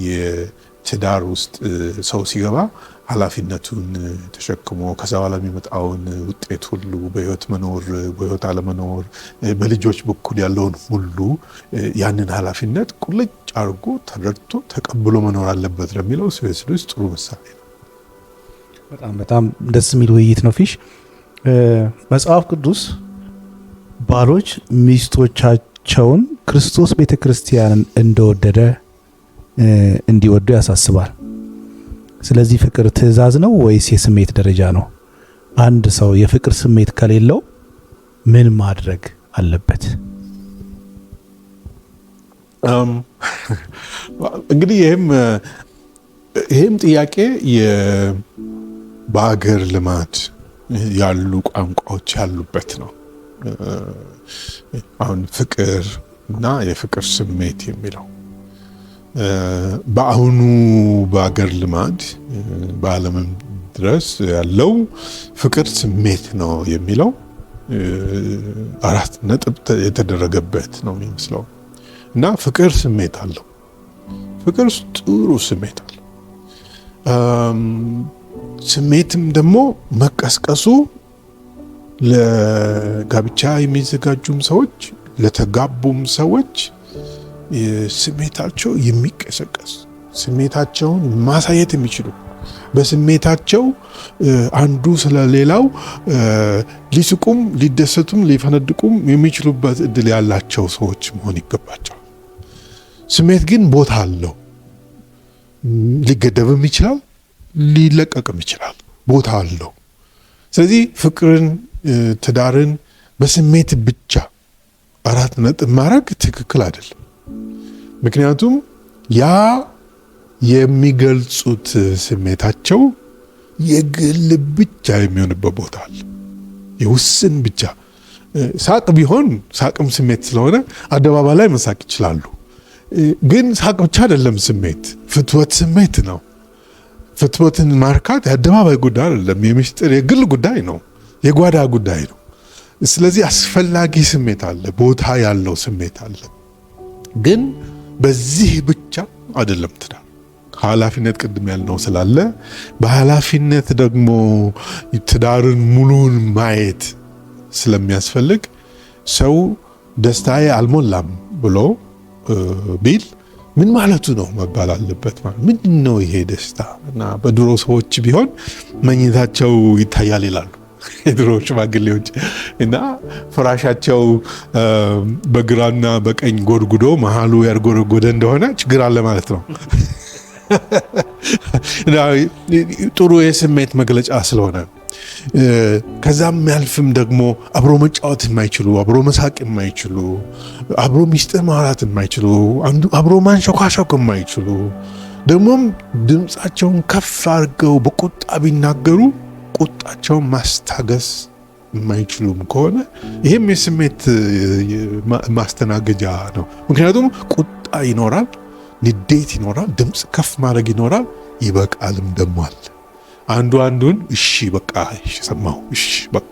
የትዳር ውስጥ ሰው ሲገባ ኃላፊነቱን ተሸክሞ ከዛ በኋላ የሚመጣውን ውጤት ሁሉ በህይወት መኖር፣ በህይወት አለመኖር፣ በልጆች በኩል ያለውን ሁሉ ያንን ኃላፊነት ቁልጭ አድርጎ ተረድቶ ተቀብሎ መኖር አለበት ለሚለው ሲኤስ ሉዊስ ጥሩ ምሳሌ ነው። በጣም ደስ የሚል ውይይት ነው። ፊሽ መጽሐፍ ቅዱስ ባሎች ሚስቶቻቸውን ክርስቶስ ቤተክርስቲያንን እንደወደደ እንዲወዱ ያሳስባል። ስለዚህ ፍቅር ትእዛዝ ነው ወይስ የስሜት ደረጃ ነው? አንድ ሰው የፍቅር ስሜት ከሌለው ምን ማድረግ አለበት? እንግዲህ ይህም ጥያቄ በአገር ልማድ ያሉ ቋንቋዎች ያሉበት ነው። አሁን ፍቅር እና የፍቅር ስሜት የሚለው በአሁኑ በአገር ልማድ በዓለምም ድረስ ያለው ፍቅር ስሜት ነው የሚለው 4 ነጥብ የተደረገበት ነው የሚመስለው። እና ፍቅር ስሜት አለው። ፍቅር ጥሩ ስሜት አለው። ስሜትም ደግሞ መቀስቀሱ ለጋብቻ የሚዘጋጁም ሰዎች ለተጋቡም ሰዎች ስሜታቸው የሚቀሰቀስ ስሜታቸውን ማሳየት የሚችሉ በስሜታቸው አንዱ ስለሌላው ሊስቁም ሊደሰቱም ሊፈነድቁም የሚችሉበት እድል ያላቸው ሰዎች መሆን ይገባቸዋል። ስሜት ግን ቦታ አለው። ሊገደብም ይችላል፣ ሊለቀቅም ይችላል። ቦታ አለው። ስለዚህ ፍቅርን፣ ትዳርን በስሜት ብቻ 4 ነጥብ ማድረግ ትክክል አይደለም። ምክንያቱም ያ የሚገልጹት ስሜታቸው የግል ብቻ የሚሆንበት ቦታ አለ። የውስን ብቻ ሳቅ ቢሆን ሳቅም ስሜት ስለሆነ አደባባይ ላይ መሳቅ ይችላሉ። ግን ሳቅ ብቻ አይደለም ስሜት፣ ፍትወት ስሜት ነው። ፍትወትን ማርካት የአደባባይ ጉዳይ አይደለም፣ የምስጢር የግል ጉዳይ ነው፣ የጓዳ ጉዳይ ነው። ስለዚህ አስፈላጊ ስሜት አለ፣ ቦታ ያለው ስሜት አለ። ግን በዚህ ብቻ አይደለም ትዳር። ኃላፊነት ቅድም ያልነው ስላለ በኃላፊነት ደግሞ ትዳርን ሙሉን ማየት ስለሚያስፈልግ ሰው ደስታዬ አልሞላም ብሎ ቢል ምን ማለቱ ነው መባል አለበት። ምንድን ነው ይሄ ደስታ? እና በድሮ ሰዎች ቢሆን መኝታቸው ይታያል ይላሉ የድሮ ሽማግሌዎች፣ እና ፍራሻቸው በግራና በቀኝ ጎድጉዶ መሃሉ ያርጎረጎደ እንደሆነ ችግር አለ ማለት ነው። ጥሩ የስሜት መግለጫ ስለሆነ ከዛም ያልፍም ደግሞ አብሮ መጫወት የማይችሉ አብሮ መሳቅ የማይችሉ አብሮ ሚስጥር ማውራት የማይችሉ አብሮ ማንሸኳሸክ የማይችሉ ደግሞም ድምፃቸውን ከፍ አድርገው በቁጣ ቢናገሩ ቁጣቸውን ማስታገስ የማይችሉም ከሆነ ይህም የስሜት ማስተናገጃ ነው። ምክንያቱም ቁጣ ይኖራል፣ ንዴት ይኖራል፣ ድምፅ ከፍ ማድረግ ይኖራል፣ ይበቃልም ደግሞ አለ። አንዱ አንዱን እሺ በቃ እሺ ሰማሁ እሺ በቃ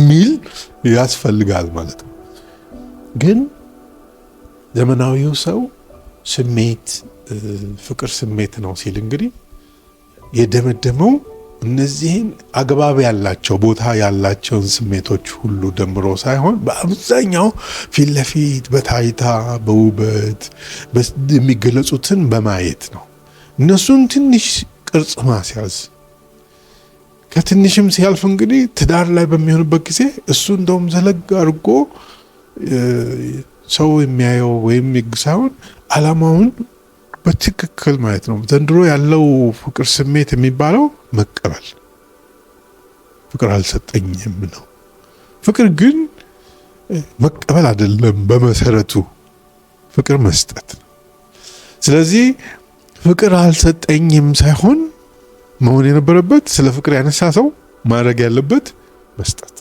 ሚል ያስፈልጋል ማለት ነው። ግን ዘመናዊው ሰው ስሜት ፍቅር ስሜት ነው ሲል እንግዲህ የደመደመው እነዚህን አግባብ ያላቸው ቦታ ያላቸውን ስሜቶች ሁሉ ደምሮ ሳይሆን በአብዛኛው ፊት ለፊት በታይታ በውበት የሚገለጹትን በማየት ነው። እነሱን ትንሽ ቅርጽ ማስያዝ ከትንሽም ሲያልፍ እንግዲህ ትዳር ላይ በሚሆንበት ጊዜ እሱ እንደውም ዘለግ አድርጎ ሰው የሚያየው ወይም ሳይሆን ዓላማውን በትክክል ማለት ነው። ዘንድሮ ያለው ፍቅር ስሜት የሚባለው መቀበል፣ ፍቅር አልሰጠኝም ነው። ፍቅር ግን መቀበል አይደለም፣ በመሰረቱ ፍቅር መስጠት ነው። ስለዚህ ፍቅር አልሰጠኝም ሳይሆን መሆን የነበረበት ስለ ፍቅር ያነሳ ሰው ማድረግ ያለበት መስጠት።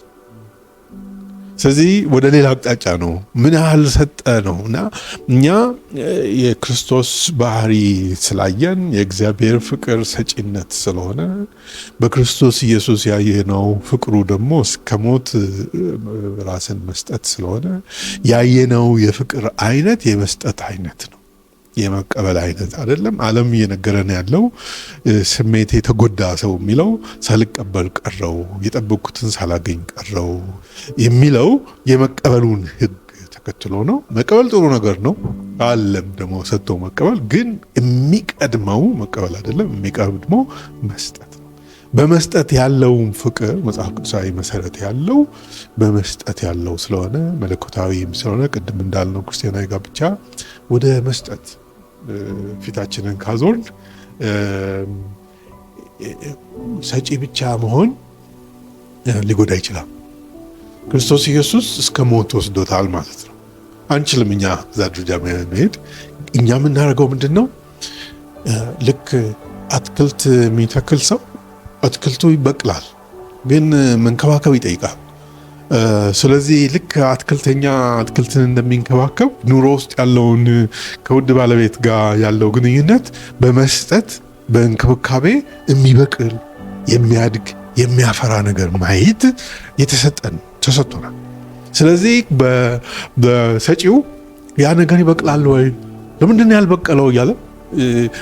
ስለዚህ ወደ ሌላ አቅጣጫ ነው። ምን ያህል ሰጠ ነው። እና እኛ የክርስቶስ ባህሪ ስላየን የእግዚአብሔር ፍቅር ሰጪነት ስለሆነ በክርስቶስ ኢየሱስ ያየነው ፍቅሩ ደግሞ እስከ ሞት ራስን መስጠት ስለሆነ ያየነው የፍቅር አይነት የመስጠት አይነት ነው፣ የመቀበል አይነት አይደለም። ዓለም እየነገረን ያለው ስሜት የተጎዳ ሰው የሚለው ሳልቀበል ቀረው፣ የጠበቅኩትን ሳላገኝ ቀረው የሚለው የመቀበሉን ሕግ ተከትሎ ነው። መቀበል ጥሩ ነገር ነው፣ ዓለም ደግሞ ሰጥቶ መቀበል። ግን የሚቀድመው መቀበል አይደለም፣ የሚቀድመው መስጠት ነው። በመስጠት ያለውን ፍቅር መጽሐፍ ቅዱሳዊ መሰረት ያለው በመስጠት ያለው ስለሆነ መለኮታዊም ስለሆነ ቅድም እንዳልነው ክርስቲያናዊ ጋብቻ ወደ መስጠት ፊታችንን ካዞርን ሰጪ ብቻ መሆን ሊጎዳ ይችላል። ክርስቶስ ኢየሱስ እስከ ሞት ወስዶታል ማለት ነው። አንችልም እኛ እዛ ደረጃ መሄድ። እኛ የምናደርገው ምንድን ነው? ልክ አትክልት የሚተክል ሰው አትክልቱ ይበቅላል፣ ግን መንከባከብ ይጠይቃል። ስለዚህ ልክ አትክልተኛ አትክልትን እንደሚንከባከብ ኑሮ ውስጥ ያለውን ከውድ ባለቤት ጋር ያለው ግንኙነት በመስጠት በእንክብካቤ የሚበቅል የሚያድግ የሚያፈራ ነገር ማየት ተሰጥቶናል። ስለዚህ በሰጪው ያ ነገር ይበቅላል ወይ ለምንድን ነው ያልበቀለው እያለ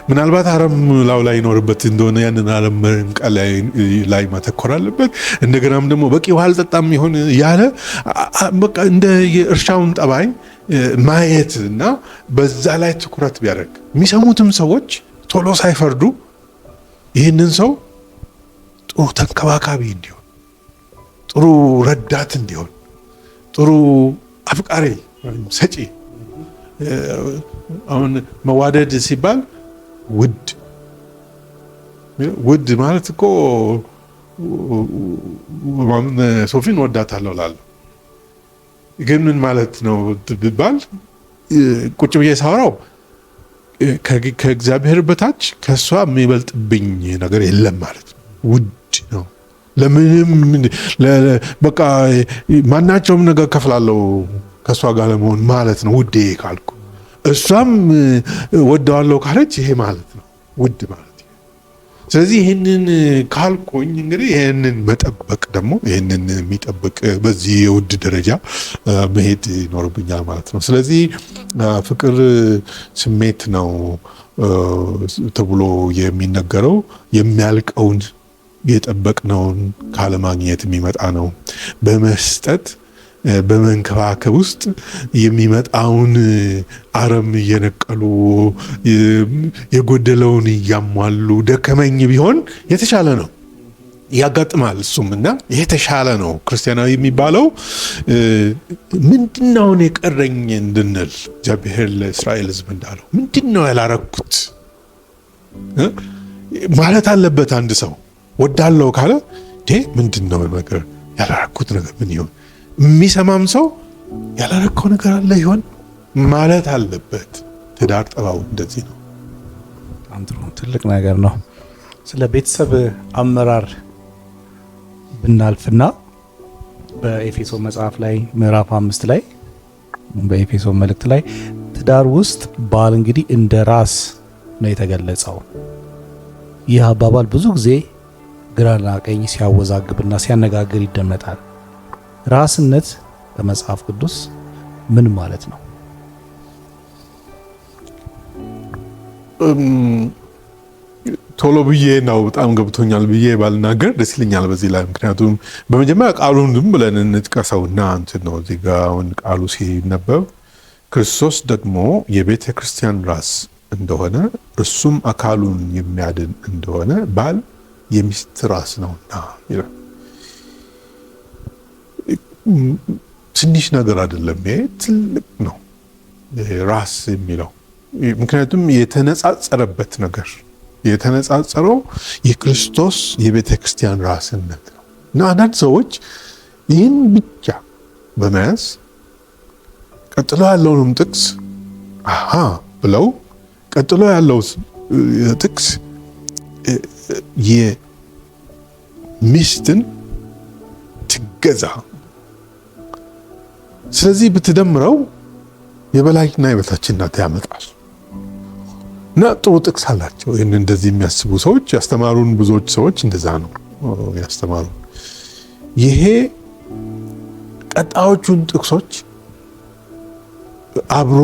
ምናልባት አረም ላው ላይ ይኖርበት እንደሆነ ያንን አረም መንቀል ላይ ማተኮር አለበት። እንደገናም ደግሞ በቂ ውሃ አልጠጣም ይሆን ያለ በቃ እንደ የእርሻውን ጠባይ ማየት እና በዛ ላይ ትኩረት ቢያደርግ የሚሰሙትም ሰዎች ቶሎ ሳይፈርዱ ይህንን ሰው ጥሩ ተንከባካቢ እንዲሆን፣ ጥሩ ረዳት እንዲሆን፣ ጥሩ አፍቃሪ ሰጪ። አሁን መዋደድ ሲባል ውድ ማለት እኮ ሶፊን ወዳታለሁ እላለሁ፣ ግን ምን ማለት ነው ቢባል ቁጭ ብዬ ሳወራው ከእግዚአብሔር በታች ከእሷ የሚበልጥብኝ ነገር የለም ማለት ነው። ውድ ነው። ለምንም በቃ ማናቸውም ነገር ከፍላለሁ ከእሷ ጋር ለመሆን ማለት ነው ውዴ ካልኩ፣ እሷም ወደዋለሁ ካለች ይሄ ማለት ነው ውድ ማለት። ስለዚህ ይህንን ካልኩኝ እንግዲህ ይህንን መጠበቅ ደግሞ ይህንን የሚጠብቅ በዚህ የውድ ደረጃ መሄድ ይኖርብኛል ማለት ነው። ስለዚህ ፍቅር ስሜት ነው ተብሎ የሚነገረው የሚያልቀውን የጠበቅነውን ካለማግኘት የሚመጣ ነው። በመስጠት በመንከባከብ ውስጥ የሚመጣውን አረም እየነቀሉ የጎደለውን እያሟሉ ደከመኝ ቢሆን የተሻለ ነው ያጋጥማል። እሱም እና የተሻለ ነው። ክርስቲያናዊ የሚባለው ምንድነው የቀረኝ እንድንል እግዚአብሔር ለእስራኤል ሕዝብ እንዳለው ምንድነው ያላረኩት ማለት አለበት። አንድ ሰው ወዳለው ካለ ምንድነው ነገር ያላረኩት ነገር ምን ይሆን? የሚሰማም ሰው ያላረከው ነገር አለ ይሆን ማለት አለበት። ትዳር ጠባው እንደዚህ ነው። አንድሮ ትልቅ ነገር ነው። ስለ ቤተሰብ አመራር ብናልፍና በኤፌሶን መጽሐፍ ላይ ምዕራፍ 5 ላይ በኤፌሶን መልእክት ላይ ትዳር ውስጥ ባል እንግዲህ እንደ ራስ ነው የተገለጸው። ይህ አባባል ብዙ ጊዜ ግራና ቀኝ ሲያወዛግብና ሲያነጋግር ይደመጣል። ራስነት በመጽሐፍ ቅዱስ ምን ማለት ነው? ቶሎ ብዬ ነው በጣም ገብቶኛል ብዬ ባልናገር ደስ ይለኛል በዚህ ላይ። ምክንያቱም በመጀመሪያ ቃሉን ዝም ብለን እንጥቀሰውና እንትን ነው እዚህ ጋር አሁን ቃሉ ሲነበብ ክርስቶስ ደግሞ የቤተ ክርስቲያን ራስ እንደሆነ እሱም አካሉን የሚያድን እንደሆነ ባል የሚስት ራስ ነውና ይላል። ትንሽ ነገር አይደለም፣ ይሄ ትልቅ ነው ራስ የሚለው። ምክንያቱም የተነጻጸረበት ነገር የተነጻጸረው የክርስቶስ የቤተ ክርስቲያን ራስነት ነው እና አንዳንድ ሰዎች ይህን ብቻ በመያዝ ቀጥሎ ያለውንም ጥቅስ ብለው ቀጥሎ ያለው ጥቅስ የሚስትን ትገዛ ስለዚህ ብትደምረው የበላይና የበታችነት ያመጣል። እና ጥሩ ጥቅስ አላቸው። ይህን እንደዚህ የሚያስቡ ሰዎች ያስተማሩን፣ ብዙዎች ሰዎች እንደዛ ነው ያስተማሩን። ይሄ ቀጣዮቹን ጥቅሶች አብሮ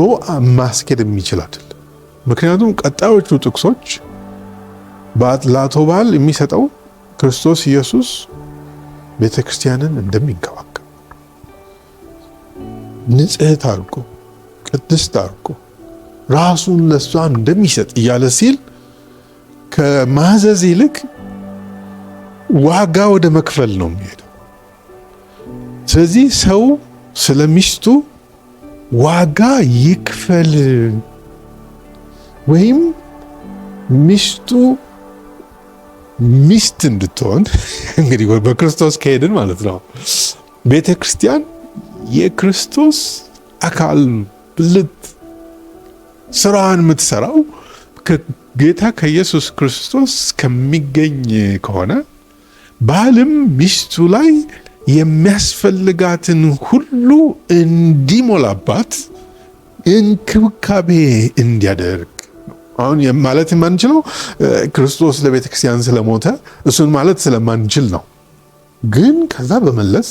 ማስኬድ የሚችል አይደለም። ምክንያቱም ቀጣዮቹ ጥቅሶች በአጥላቶ በዓል የሚሰጠው ክርስቶስ ኢየሱስ ቤተ ክርስቲያንን እንደሚንከባከብ ንጽሕት አድርጎ ቅድስት አድርጎ ራሱን ለሷ እንደሚሰጥ እያለ ሲል ከማዘዝ ይልቅ ዋጋ ወደ መክፈል ነው የሚሄደው። ስለዚህ ሰው ስለ ሚስቱ ዋጋ ይክፈል፣ ወይም ሚስቱ ሚስት እንድትሆን እንግዲህ በክርስቶስ ከሄድን ማለት ነው። ቤተ ክርስቲያን የክርስቶስ አካል ብልት ስራዋን የምትሰራው ከጌታ ከኢየሱስ ክርስቶስ ከሚገኝ ከሆነ ባልም ሚስቱ ላይ የሚያስፈልጋትን ሁሉ እንዲሞላባት እንክብካቤ እንዲያደርግ። አሁን ማለት የማንችለው ክርስቶስ ለቤተ ክርስቲያን ስለሞተ እሱን ማለት ስለማንችል ነው። ግን ከዛ በመለስ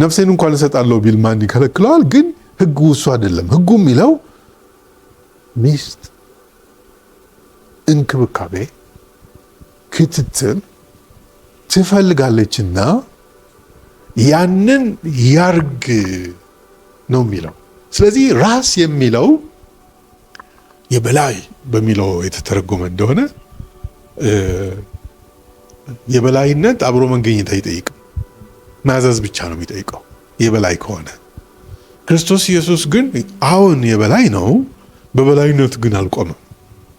ነፍሴን እንኳን እሰጣለሁ ቢል ማን ይከለክለዋል? ግን ሕጉ እሱ አይደለም። ሕጉ የሚለው ሚስት እንክብካቤ፣ ክትትል ትፈልጋለችና ያንን ያርግ ነው የሚለው። ስለዚህ ራስ የሚለው የበላይ በሚለው የተተረጎመ እንደሆነ የበላይነት አብሮ መገኘት አይጠይቅም፣ ማዘዝ ብቻ ነው የሚጠይቀው የበላይ ከሆነ። ክርስቶስ ኢየሱስ ግን አሁን የበላይ ነው፣ በበላይነቱ ግን አልቆመም፣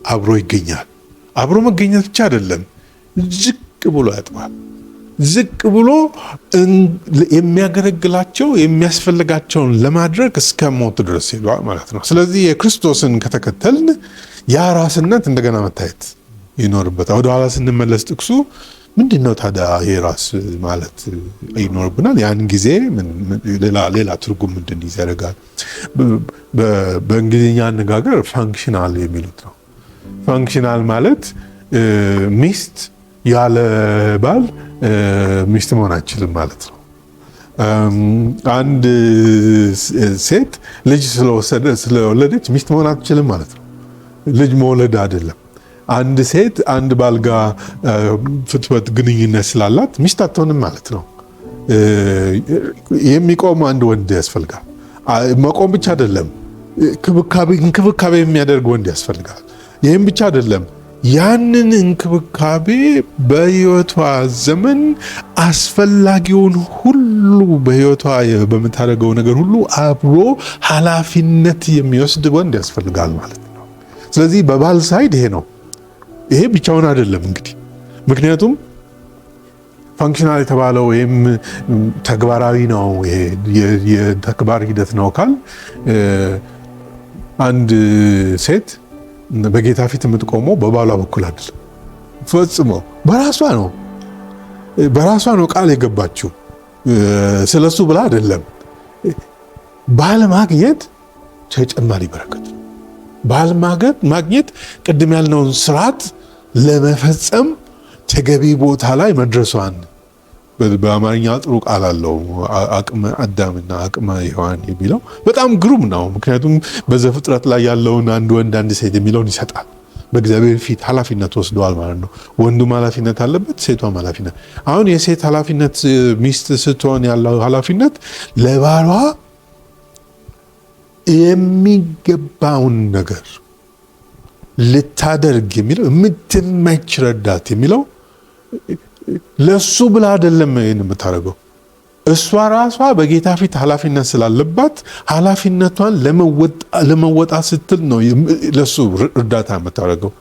አብሮ ይገኛል። አብሮ መገኘት ብቻ አይደለም፣ ዝቅ ብሎ ያጥባል። ዝቅ ብሎ የሚያገለግላቸው የሚያስፈልጋቸውን ለማድረግ እስከ ሞት ድረስ ሄዷል ማለት ነው። ስለዚህ የክርስቶስን ከተከተልን ያ ራስነት እንደገና መታየት ይኖርበታል። ወደኋላ ስንመለስ ጥቅሱ ምንድን ነው ታዲያ ይሄ ራስ ማለት ይኖርብናል። ያን ጊዜ ሌላ ትርጉም እንድንይዝ ያደርጋል። በእንግሊዝኛ አነጋገር ፋንክሽናል የሚሉት ነው። ፋንክሽናል ማለት ሚስት ያለ ባል ሚስት መሆን አትችልም ማለት ነው። አንድ ሴት ልጅ ስለወለደች ሚስት መሆን አትችልም ማለት ነው። ልጅ መውለድ አይደለም። አንድ ሴት አንድ ባል ጋር ፍትወት ግንኙነት ስላላት ሚስት አትሆንም ማለት ነው። የሚቆም አንድ ወንድ ያስፈልጋል። መቆም ብቻ አይደለም፣ እንክብካቤ የሚያደርግ ወንድ ያስፈልጋል። ይህም ብቻ አይደለም፣ ያንን እንክብካቤ በሕይወቷ ዘመን አስፈላጊውን ሁሉ በሕይወቷ በምታደርገው ነገር ሁሉ አብሮ ኃላፊነት የሚወስድ ወንድ ያስፈልጋል ማለት ነው። ስለዚህ በባል ሳይድ ይሄ ነው። ይሄ ብቻውን አይደለም እንግዲህ፣ ምክንያቱም ፋንክሽናል የተባለው ወይም ተግባራዊ ነው፣ የተግባር ሂደት ነው ካል አንድ ሴት በጌታ ፊት የምትቆመው በባሏ በኩል አይደለም። ፈጽሞ በራሷ ነው ቃል የገባችው፣ ስለሱ ብላ አይደለም። ባል ማግኘት ተጨማሪ በረከት ነው። ባል ማግኘት ቅድም ያልነውን ስርዓት ለመፈጸም ተገቢ ቦታ ላይ መድረሷን፣ በአማርኛ ጥሩ ቃል አለው አቅመ አዳምና አቅመ ሔዋን የሚለው በጣም ግሩም ነው። ምክንያቱም በዘፍጥረት ላይ ያለውን አንድ ወንድ አንድ ሴት የሚለውን ይሰጣል። በእግዚአብሔር ፊት ኃላፊነት ወስደዋል ማለት ነው። ወንዱም ኃላፊነት አለበት፣ ሴቷም ኃላፊነት። አሁን የሴት ኃላፊነት ሚስት ስትሆን ያለው ኃላፊነት ለባሏ የሚገባውን ነገር ልታደርግ የሚለው የምትመች ረዳት የሚለው ለሱ ብላ አይደለም የምታደርገው። እሷ ራሷ በጌታ ፊት ኃላፊነት ስላለባት ኃላፊነቷን ለመወጣት ስትል ነው ለሱ እርዳታ የምታደርገው።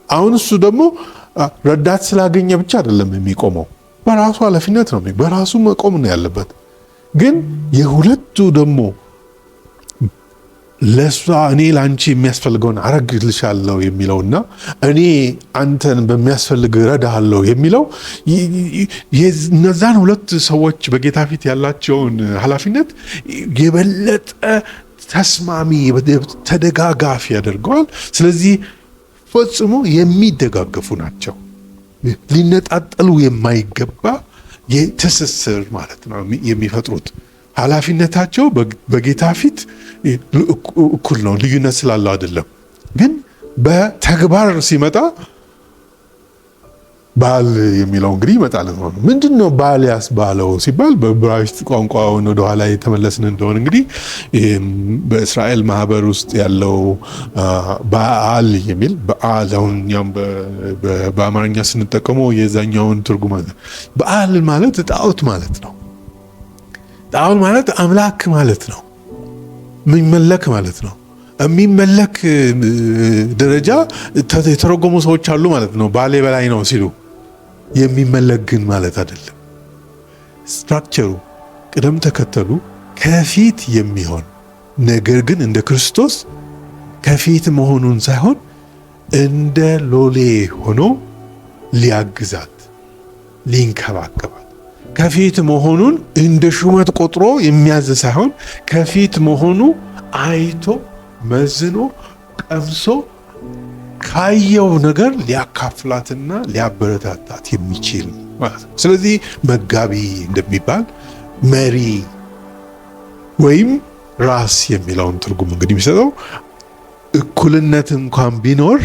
አሁን እሱ ደግሞ ረዳት ስላገኘ ብቻ አይደለም የሚቆመው፣ በራሱ ኃላፊነት ነው፣ በራሱ መቆም ነው ያለበት። ግን የሁለቱ ደግሞ ለሷ እኔ ለአንቺ የሚያስፈልገውን አረግልሻለሁ የሚለውና እኔ አንተን በሚያስፈልግ ረዳሃለሁ የሚለው እነዛን ሁለት ሰዎች በጌታ ፊት ያላቸውን ኃላፊነት የበለጠ ተስማሚ ተደጋጋፊ ያደርገዋል። ስለዚህ ፈጽሞ የሚደጋገፉ ናቸው። ሊነጣጠሉ የማይገባ የትስስር ማለት ነው የሚፈጥሩት። ኃላፊነታቸው በጌታ ፊት እኩል ነው፣ ልዩነት ስላለው አይደለም። ግን በተግባር ሲመጣ ባል የሚለው እንግዲህ ይመጣል ነው። ምንድነው ባል ያስባለው ሲባል በዕብራይስጥ ቋንቋውን ወደ ኋላ የተመለስን እንደሆነ እንግዲህ በእስራኤል ማህበር ውስጥ ያለው በዓል የሚል በዓል አሁን እኛም በአማርኛ ስንጠቀመው የዛኛውን ትርጉም አለ። በዓል ማለት ጣዖት ማለት ነው። ጣዖት ማለት አምላክ ማለት ነው። የሚመለክ ማለት ነው። የሚመለክ ደረጃ የተረጎሙ ሰዎች አሉ ማለት ነው። ባሌ በላይ ነው ሲሉ የሚመለክ ግን ማለት አይደለም። ስትራክቸሩ ቅደም ተከተሉ ከፊት የሚሆን ነገር ግን እንደ ክርስቶስ ከፊት መሆኑን ሳይሆን እንደ ሎሌ ሆኖ ሊያግዛት ሊንከባከባት፣ ከፊት መሆኑን እንደ ሹመት ቆጥሮ የሚያዝ ሳይሆን ከፊት መሆኑ አይቶ መዝኖ ቀምሶ ካየው ነገር ሊያካፍላትና ሊያበረታታት የሚችል ማለት ነው። ስለዚህ መጋቢ እንደሚባል መሪ ወይም ራስ የሚለውን ትርጉም እንግዲህ የሚሰጠው እኩልነት እንኳን ቢኖር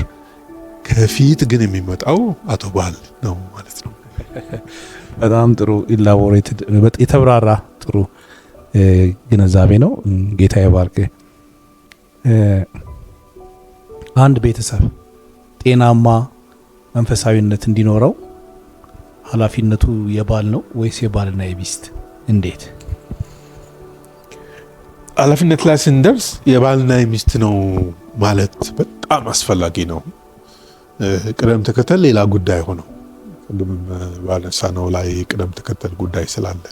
ከፊት ግን የሚመጣው አቶ ባል ነው ማለት ነው። በጣም ጥሩ ኢላቦሬትድ የተብራራ ጥሩ ግንዛቤ ነው። ጌታ ይባርክ። አንድ ቤተሰብ ጤናማ መንፈሳዊነት እንዲኖረው ኃላፊነቱ የባል ነው ወይስ የባልና የሚስት? እንዴት ኃላፊነት ላይ ስንደርስ የባልና የሚስት ነው ማለት በጣም አስፈላጊ ነው። ቅደም ተከተል ሌላ ጉዳይ ሆነው ቅድም ባነሳነው ላይ ቅደም ተከተል ጉዳይ ስላለ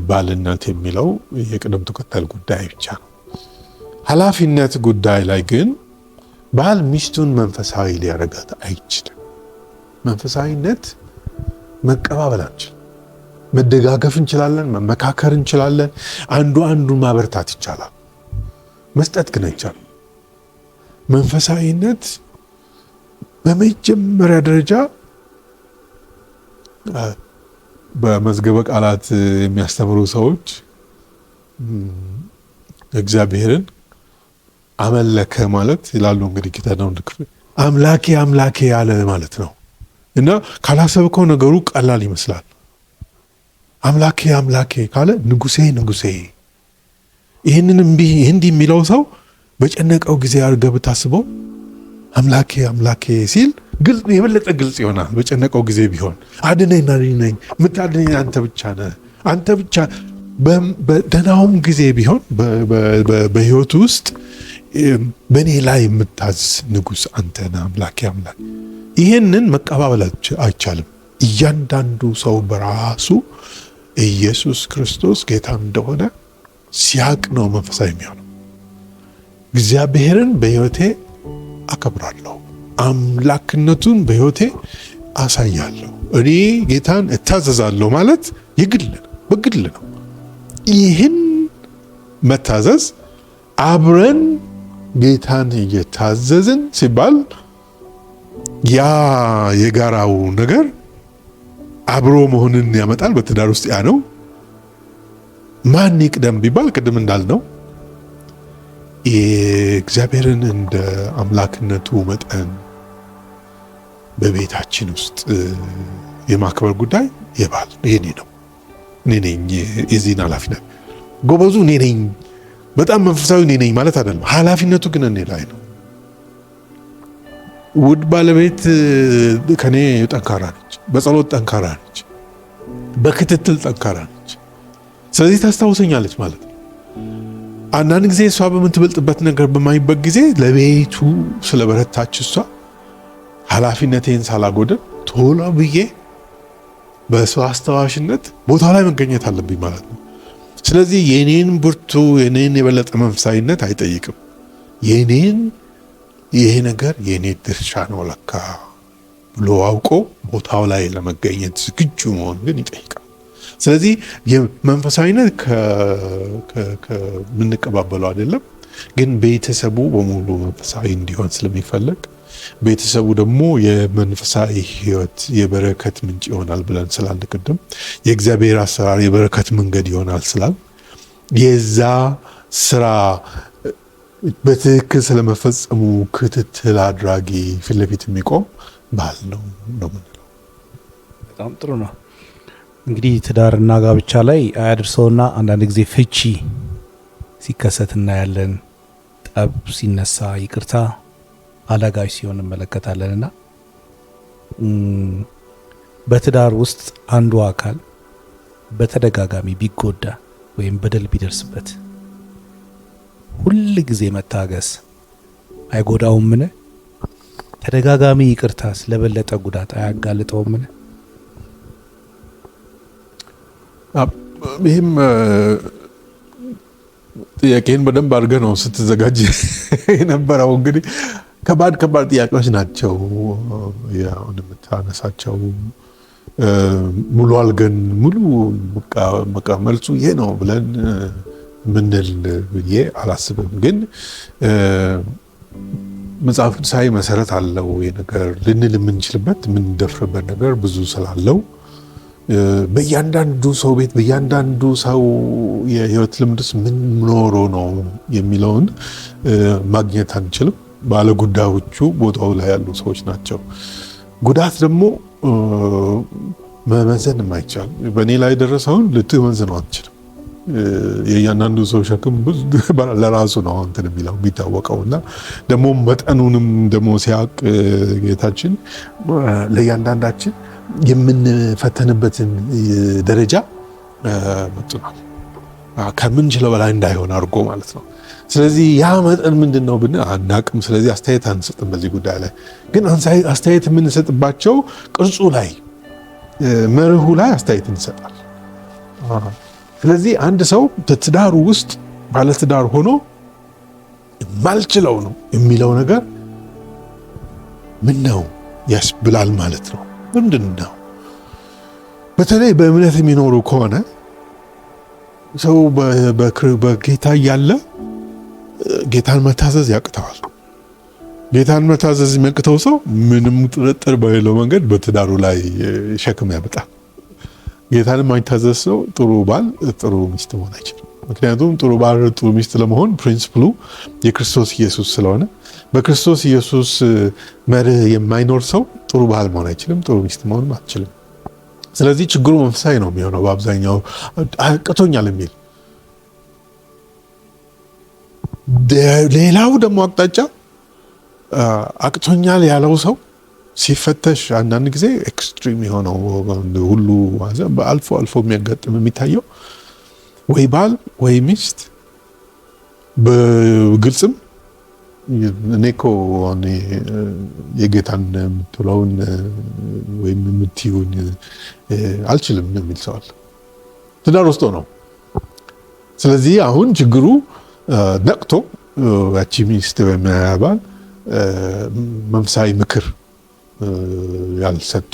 ባልነት የሚለው የቅደም ተከተል ጉዳይ ብቻ ነው። ኃላፊነት ጉዳይ ላይ ግን ባል ሚስቱን መንፈሳዊ ሊያረጋት አይችልም። መንፈሳዊነት መቀባበል አንችልም። መደጋገፍ እንችላለን፣ መመካከር እንችላለን፣ አንዱ አንዱን ማበርታት ይቻላል። መስጠት ግን አይቻልም። መንፈሳዊነት በመጀመሪያ ደረጃ በመዝገበ ቃላት የሚያስተምሩ ሰዎች እግዚአብሔርን አመለከ ማለት ይላሉ። እንግዲህ ጌታውን ክፍል አምላኬ አምላኬ ያለ ማለት ነው እና ካላሰብከው ነገሩ ቀላል ይመስላል። አምላኬ አምላኬ ካለ ንጉሴ ንጉሴ፣ ይህንን እንዲህ የሚለው ሰው በጨነቀው ጊዜ አድርገህ ብታስበው አምላኬ አምላኬ ሲል ግልጽ የበለጠ ግልጽ ይሆናል። በጨነቀው ጊዜ ቢሆን አድነኝ አድነኝ፣ የምታድነኝ አንተ ብቻ ነህ፣ አንተ ብቻ። በደህናውም ጊዜ ቢሆን በህይወቱ ውስጥ በእኔ ላይ የምታዝ ንጉስ አንተ ነህ፣ አምላኬ አምላኬ። ይህንን መቀባበል አይቻልም። እያንዳንዱ ሰው በራሱ ኢየሱስ ክርስቶስ ጌታ እንደሆነ ሲያቅ ነው መንፈሳዊ የሚሆነው። እግዚአብሔርን በህይወቴ አከብራለሁ፣ አምላክነቱን በህይወቴ አሳያለሁ፣ እኔ ጌታን እታዘዛለሁ ማለት የግል ነው፣ በግል ነው። ይህን መታዘዝ አብረን ጌታን እየታዘዝን ሲባል ያ የጋራው ነገር አብሮ መሆንን ያመጣል። በትዳር ውስጥ ያ ነው። ማን ይቅደም ቢባል ቅድም እንዳልነው የእግዚአብሔርን እንደ አምላክነቱ መጠን በቤታችን ውስጥ የማክበር ጉዳይ የባል የኔ ነው። እኔ ነኝ የዚህን ኃላፊነት ጎበዙ እኔ ነኝ፣ በጣም መንፈሳዊ እኔ ነኝ ማለት አይደለም። ኃላፊነቱ ግን እኔ ላይ ነው። ውድ ባለቤት ከኔ ጠንካራ ነች፣ በጸሎት ጠንካራ ነች፣ በክትትል ጠንካራ ነች። ስለዚህ ታስታውሰኛለች ማለት ነው። አንዳንድ ጊዜ እሷ በምትበልጥበት ነገር በማይበት ጊዜ ለቤቱ ስለበረታች እሷ ኃላፊነቴን ሳላጎደል ቶሎ ብዬ በእሷ አስተዋሽነት ቦታ ላይ መገኘት አለብኝ ማለት ነው። ስለዚህ የኔን ብርቱ የኔን የበለጠ መንፈሳዊነት አይጠይቅም። ይሄ ነገር የኔ ድርሻ ነው ለካ ብሎ አውቆ ቦታው ላይ ለመገኘት ዝግጁ መሆን ግን ይጠይቃል። ስለዚህ የመንፈሳዊነት ከምንቀባበለው አይደለም፣ ግን ቤተሰቡ በሙሉ መንፈሳዊ እንዲሆን ስለሚፈለግ ቤተሰቡ ደግሞ የመንፈሳዊ ሕይወት የበረከት ምንጭ ይሆናል ብለን ስላለ ቅድም የእግዚአብሔር አሰራር የበረከት መንገድ ይሆናል ስላል የዛ ስራ በትክክል ስለመፈጸሙ ክትትል አድራጊ ፊት ለፊት የሚቆም ባል ነው የምንለው። በጣም ጥሩ ነው። እንግዲህ ትዳርና ጋብቻ ላይ አያድርሰውና አንዳንድ ጊዜ ፍቺ ሲከሰት እናያለን። ጠብ ሲነሳ ይቅርታ አላጋሽ ሲሆን እንመለከታለንና በትዳር ውስጥ አንዱ አካል በተደጋጋሚ ቢጎዳ ወይም በደል ቢደርስበት ሁል ጊዜ መታገስ አይጎዳውምን? ተደጋጋሚ ይቅርታ ስለበለጠ ጉዳት አያጋልጠውምን? ይህም ጥያቄን በደንብ አድርገህ ነው ስትዘጋጅ የነበረው። እንግዲህ ከባድ ጥያቄዎች ናቸው አሁን የምታነሳቸው። ሙሉ አልገን ሙሉ በቃ መልሱ ይሄ ነው ብለን ምንል ብዬ አላስብም። ግን መጽሐፍ ቅዱሳዊ መሰረት አለው ነገር ልንል የምንችልበት የምንደፍርበት ነገር ብዙ ስላለው በእያንዳንዱ ሰው ቤት በእያንዳንዱ ሰው የህይወት ልምድስ ምን ኖሮ ነው የሚለውን ማግኘት አንችልም። ባለጉዳዮቹ ቦታው ላይ ያሉ ሰዎች ናቸው። ጉዳት ደግሞ መመዘን የማይቻል በእኔ ላይ ደረሰውን ልትመዝነው አትችልም። የእያንዳንዱ ሰው ሸክም ለራሱ ነው እንትን የሚለው የሚታወቀው እና ደግሞ መጠኑንም ደግሞ ሲያውቅ ጌታችን ለእያንዳንዳችን የምንፈተንበትን ደረጃ መጥኗል፣ ከምንችለው በላይ እንዳይሆን አድርጎ ማለት ነው። ስለዚህ ያ መጠን ምንድን ነው ብን አናቅም። ስለዚህ አስተያየት አንሰጥም በዚህ ጉዳይ ላይ። ግን አስተያየት የምንሰጥባቸው ቅርጹ ላይ መርሁ ላይ አስተያየት እንሰጣል። ስለዚህ አንድ ሰው በትዳሩ ውስጥ ባለትዳር ሆኖ የማልችለው ነው የሚለው ነገር ምን ነው ያስብላል ማለት ነው። ምንድን ነው? በተለይ በእምነት የሚኖሩ ከሆነ ሰው በጌታ እያለ ጌታን መታዘዝ ያቅተዋል። ጌታን መታዘዝ የሚያቅተው ሰው ምንም ጥርጥር በሌለው መንገድ በትዳሩ ላይ ሸክም ያመጣል። ጌታን የማይታዘዝ ሰው ጥሩ ባል ጥሩ ሚስት መሆን አይችልም። ምክንያቱም ጥሩ ባል ጥሩ ሚስት ለመሆን ፕሪንሲፕሉ የክርስቶስ ኢየሱስ ስለሆነ በክርስቶስ ኢየሱስ መርህ የማይኖር ሰው ጥሩ ባል መሆን አይችልም፣ ጥሩ ሚስት መሆን አትችልም። ስለዚህ ችግሩ መንፈሳዊ ነው የሚሆነው በአብዛኛው አቅቶኛል የሚል። ሌላው ደግሞ አቅጣጫ አቅቶኛል ያለው ሰው ሲፈተሽ አንዳንድ ጊዜ ኤክስትሪም የሆነው ሁሉ አልፎ የሚያጋጥም የሚታየው ወይ ባል ወይ ሚስት በግልጽም እኔ እኮ የጌታን የምትለውን ወይም የምትይውን አልችልም የሚል ሰው አለ ትዳር ውስጥ ነው። ስለዚህ አሁን ችግሩ ነቅቶ ያቺ ሚስት ወይም ባል መንፈሳዊ ምክር ያልሰጡ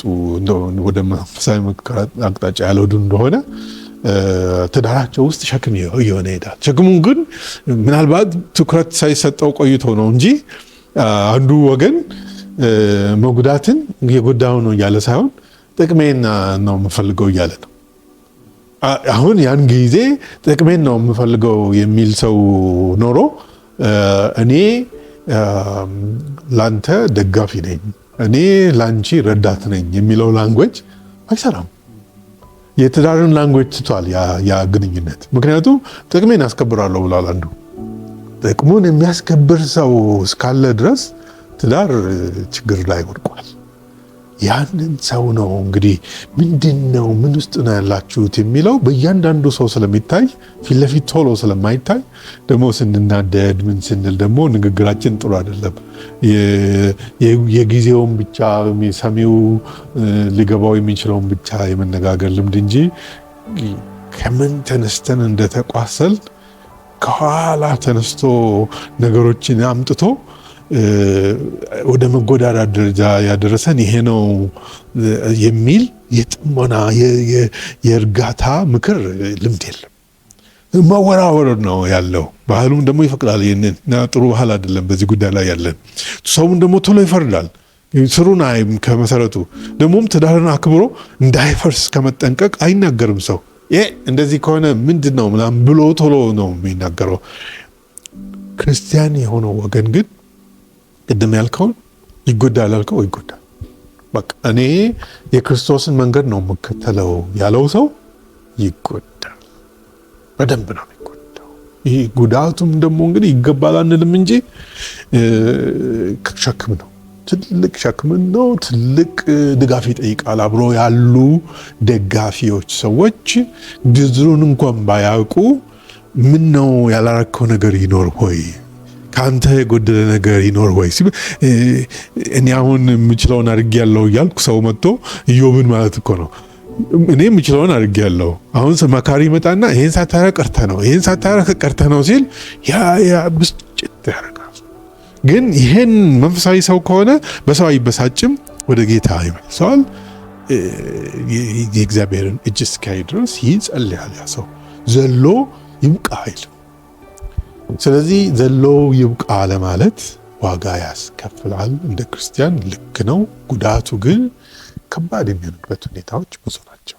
ወደ መንፈሳዊ ምክር አቅጣጫ ያልወዱ እንደሆነ ትዳራቸው ውስጥ ሸክም እየሆነ ይሄዳል። ሸክሙን ግን ምናልባት ትኩረት ሳይሰጠው ቆይቶ ነው እንጂ አንዱ ወገን መጉዳትን የጎዳው ነው እያለ ሳይሆን ጥቅሜን ነው የምፈልገው እያለ ነው። አሁን ያን ጊዜ ጥቅሜን ነው የምፈልገው የሚል ሰው ኖሮ እኔ ላንተ ደጋፊ ነኝ፣ እኔ ላንቺ ረዳት ነኝ የሚለው ላንጉዌጅ አይሰራም። የትዳርን ላንጉዌጅ ትቷል ያ ግንኙነት። ምክንያቱም ጥቅሜን አስከብራለሁ ብሏል አንዱ። ጥቅሙን የሚያስከብር ሰው እስካለ ድረስ ትዳር ችግር ላይ ወድቋል። ያንን ሰው ነው እንግዲህ ምንድን ነው ምን ውስጥ ነው ያላችሁት የሚለው በእያንዳንዱ ሰው ስለሚታይ ፊት ለፊት ቶሎ ስለማይታይ ደግሞ ስንናደድ ምን ስንል ደግሞ ንግግራችን ጥሩ አይደለም። የጊዜውን ብቻ ሰሚው ሊገባው የሚችለውን ብቻ የመነጋገር ልምድ እንጂ ከምን ተነስተን እንደተቋሰል ከኋላ ተነስቶ ነገሮችን አምጥቶ ወደ መጎዳዳት ደረጃ ያደረሰን ይሄ ነው የሚል የጥሞና የእርጋታ ምክር ልምድ የለም። ማወራወር ነው ያለው። ባህሉም ደግሞ ይፈቅዳል ይሄንን እና ጥሩ ባህል አይደለም በዚህ ጉዳይ ላይ ያለን። ሰውም ደግሞ ቶሎ ይፈርዳል። ስሩን አይም ከመሰረቱ ደግሞም ትዳርን አክብሮ እንዳይፈርስ ከመጠንቀቅ አይናገርም። ሰው እንደዚህ ከሆነ ምንድነው ምናምን ብሎ ቶሎ ነው የሚናገረው። ክርስቲያን የሆነው ወገን ግን ቅድም ያልከውን ይጎዳል ያልከው ይጎዳል። በቃ እኔ የክርስቶስን መንገድ ነው የምከተለው ያለው ሰው ይጎዳል። በደንብ ነው የሚጎዳው። ይህ ጉዳቱም ደግሞ እንግዲህ ይገባል አንልም እንጂ ሸክም ነው፣ ትልቅ ሸክም ነው። ትልቅ ድጋፍ ይጠይቃል። አብሮ ያሉ ደጋፊዎች ሰዎች ድዝሩን እንኳን ባያውቁ ምን ነው ያላረከው ነገር ይኖር ሆይ ካንተ የጎደለ ነገር ይኖር ወይ? እኔ አሁን የምችለውን አድርጌያለሁ እያልኩ ሰው መጥቶ ኢዮብን ማለት እኮ ነው እኔ የምችለውን አድርጌያለሁ። አሁን መካሪ ይመጣና ይሄን ሳታረቅ ቀርተህ ነው ይሄን ሳታረቅ ቀርተህ ነው ሲል ያ ብስጭት ያደርጋል። ግን ይሄን መንፈሳዊ ሰው ከሆነ በሰው አይበሳጭም፣ ወደ ጌታ ይመልሰዋል። የእግዚአብሔርን እጅ እስኪያይ ድረስ ይጸልያል። ያ ሰው ዘሎ ይብቃ አይልም። ስለዚህ ዘሎ ይብቃ ለማለት ዋጋ ያስከፍላል። እንደ ክርስቲያን ልክ ነው። ጉዳቱ ግን ከባድ የሚሆንበት ሁኔታዎች ብዙ ናቸው።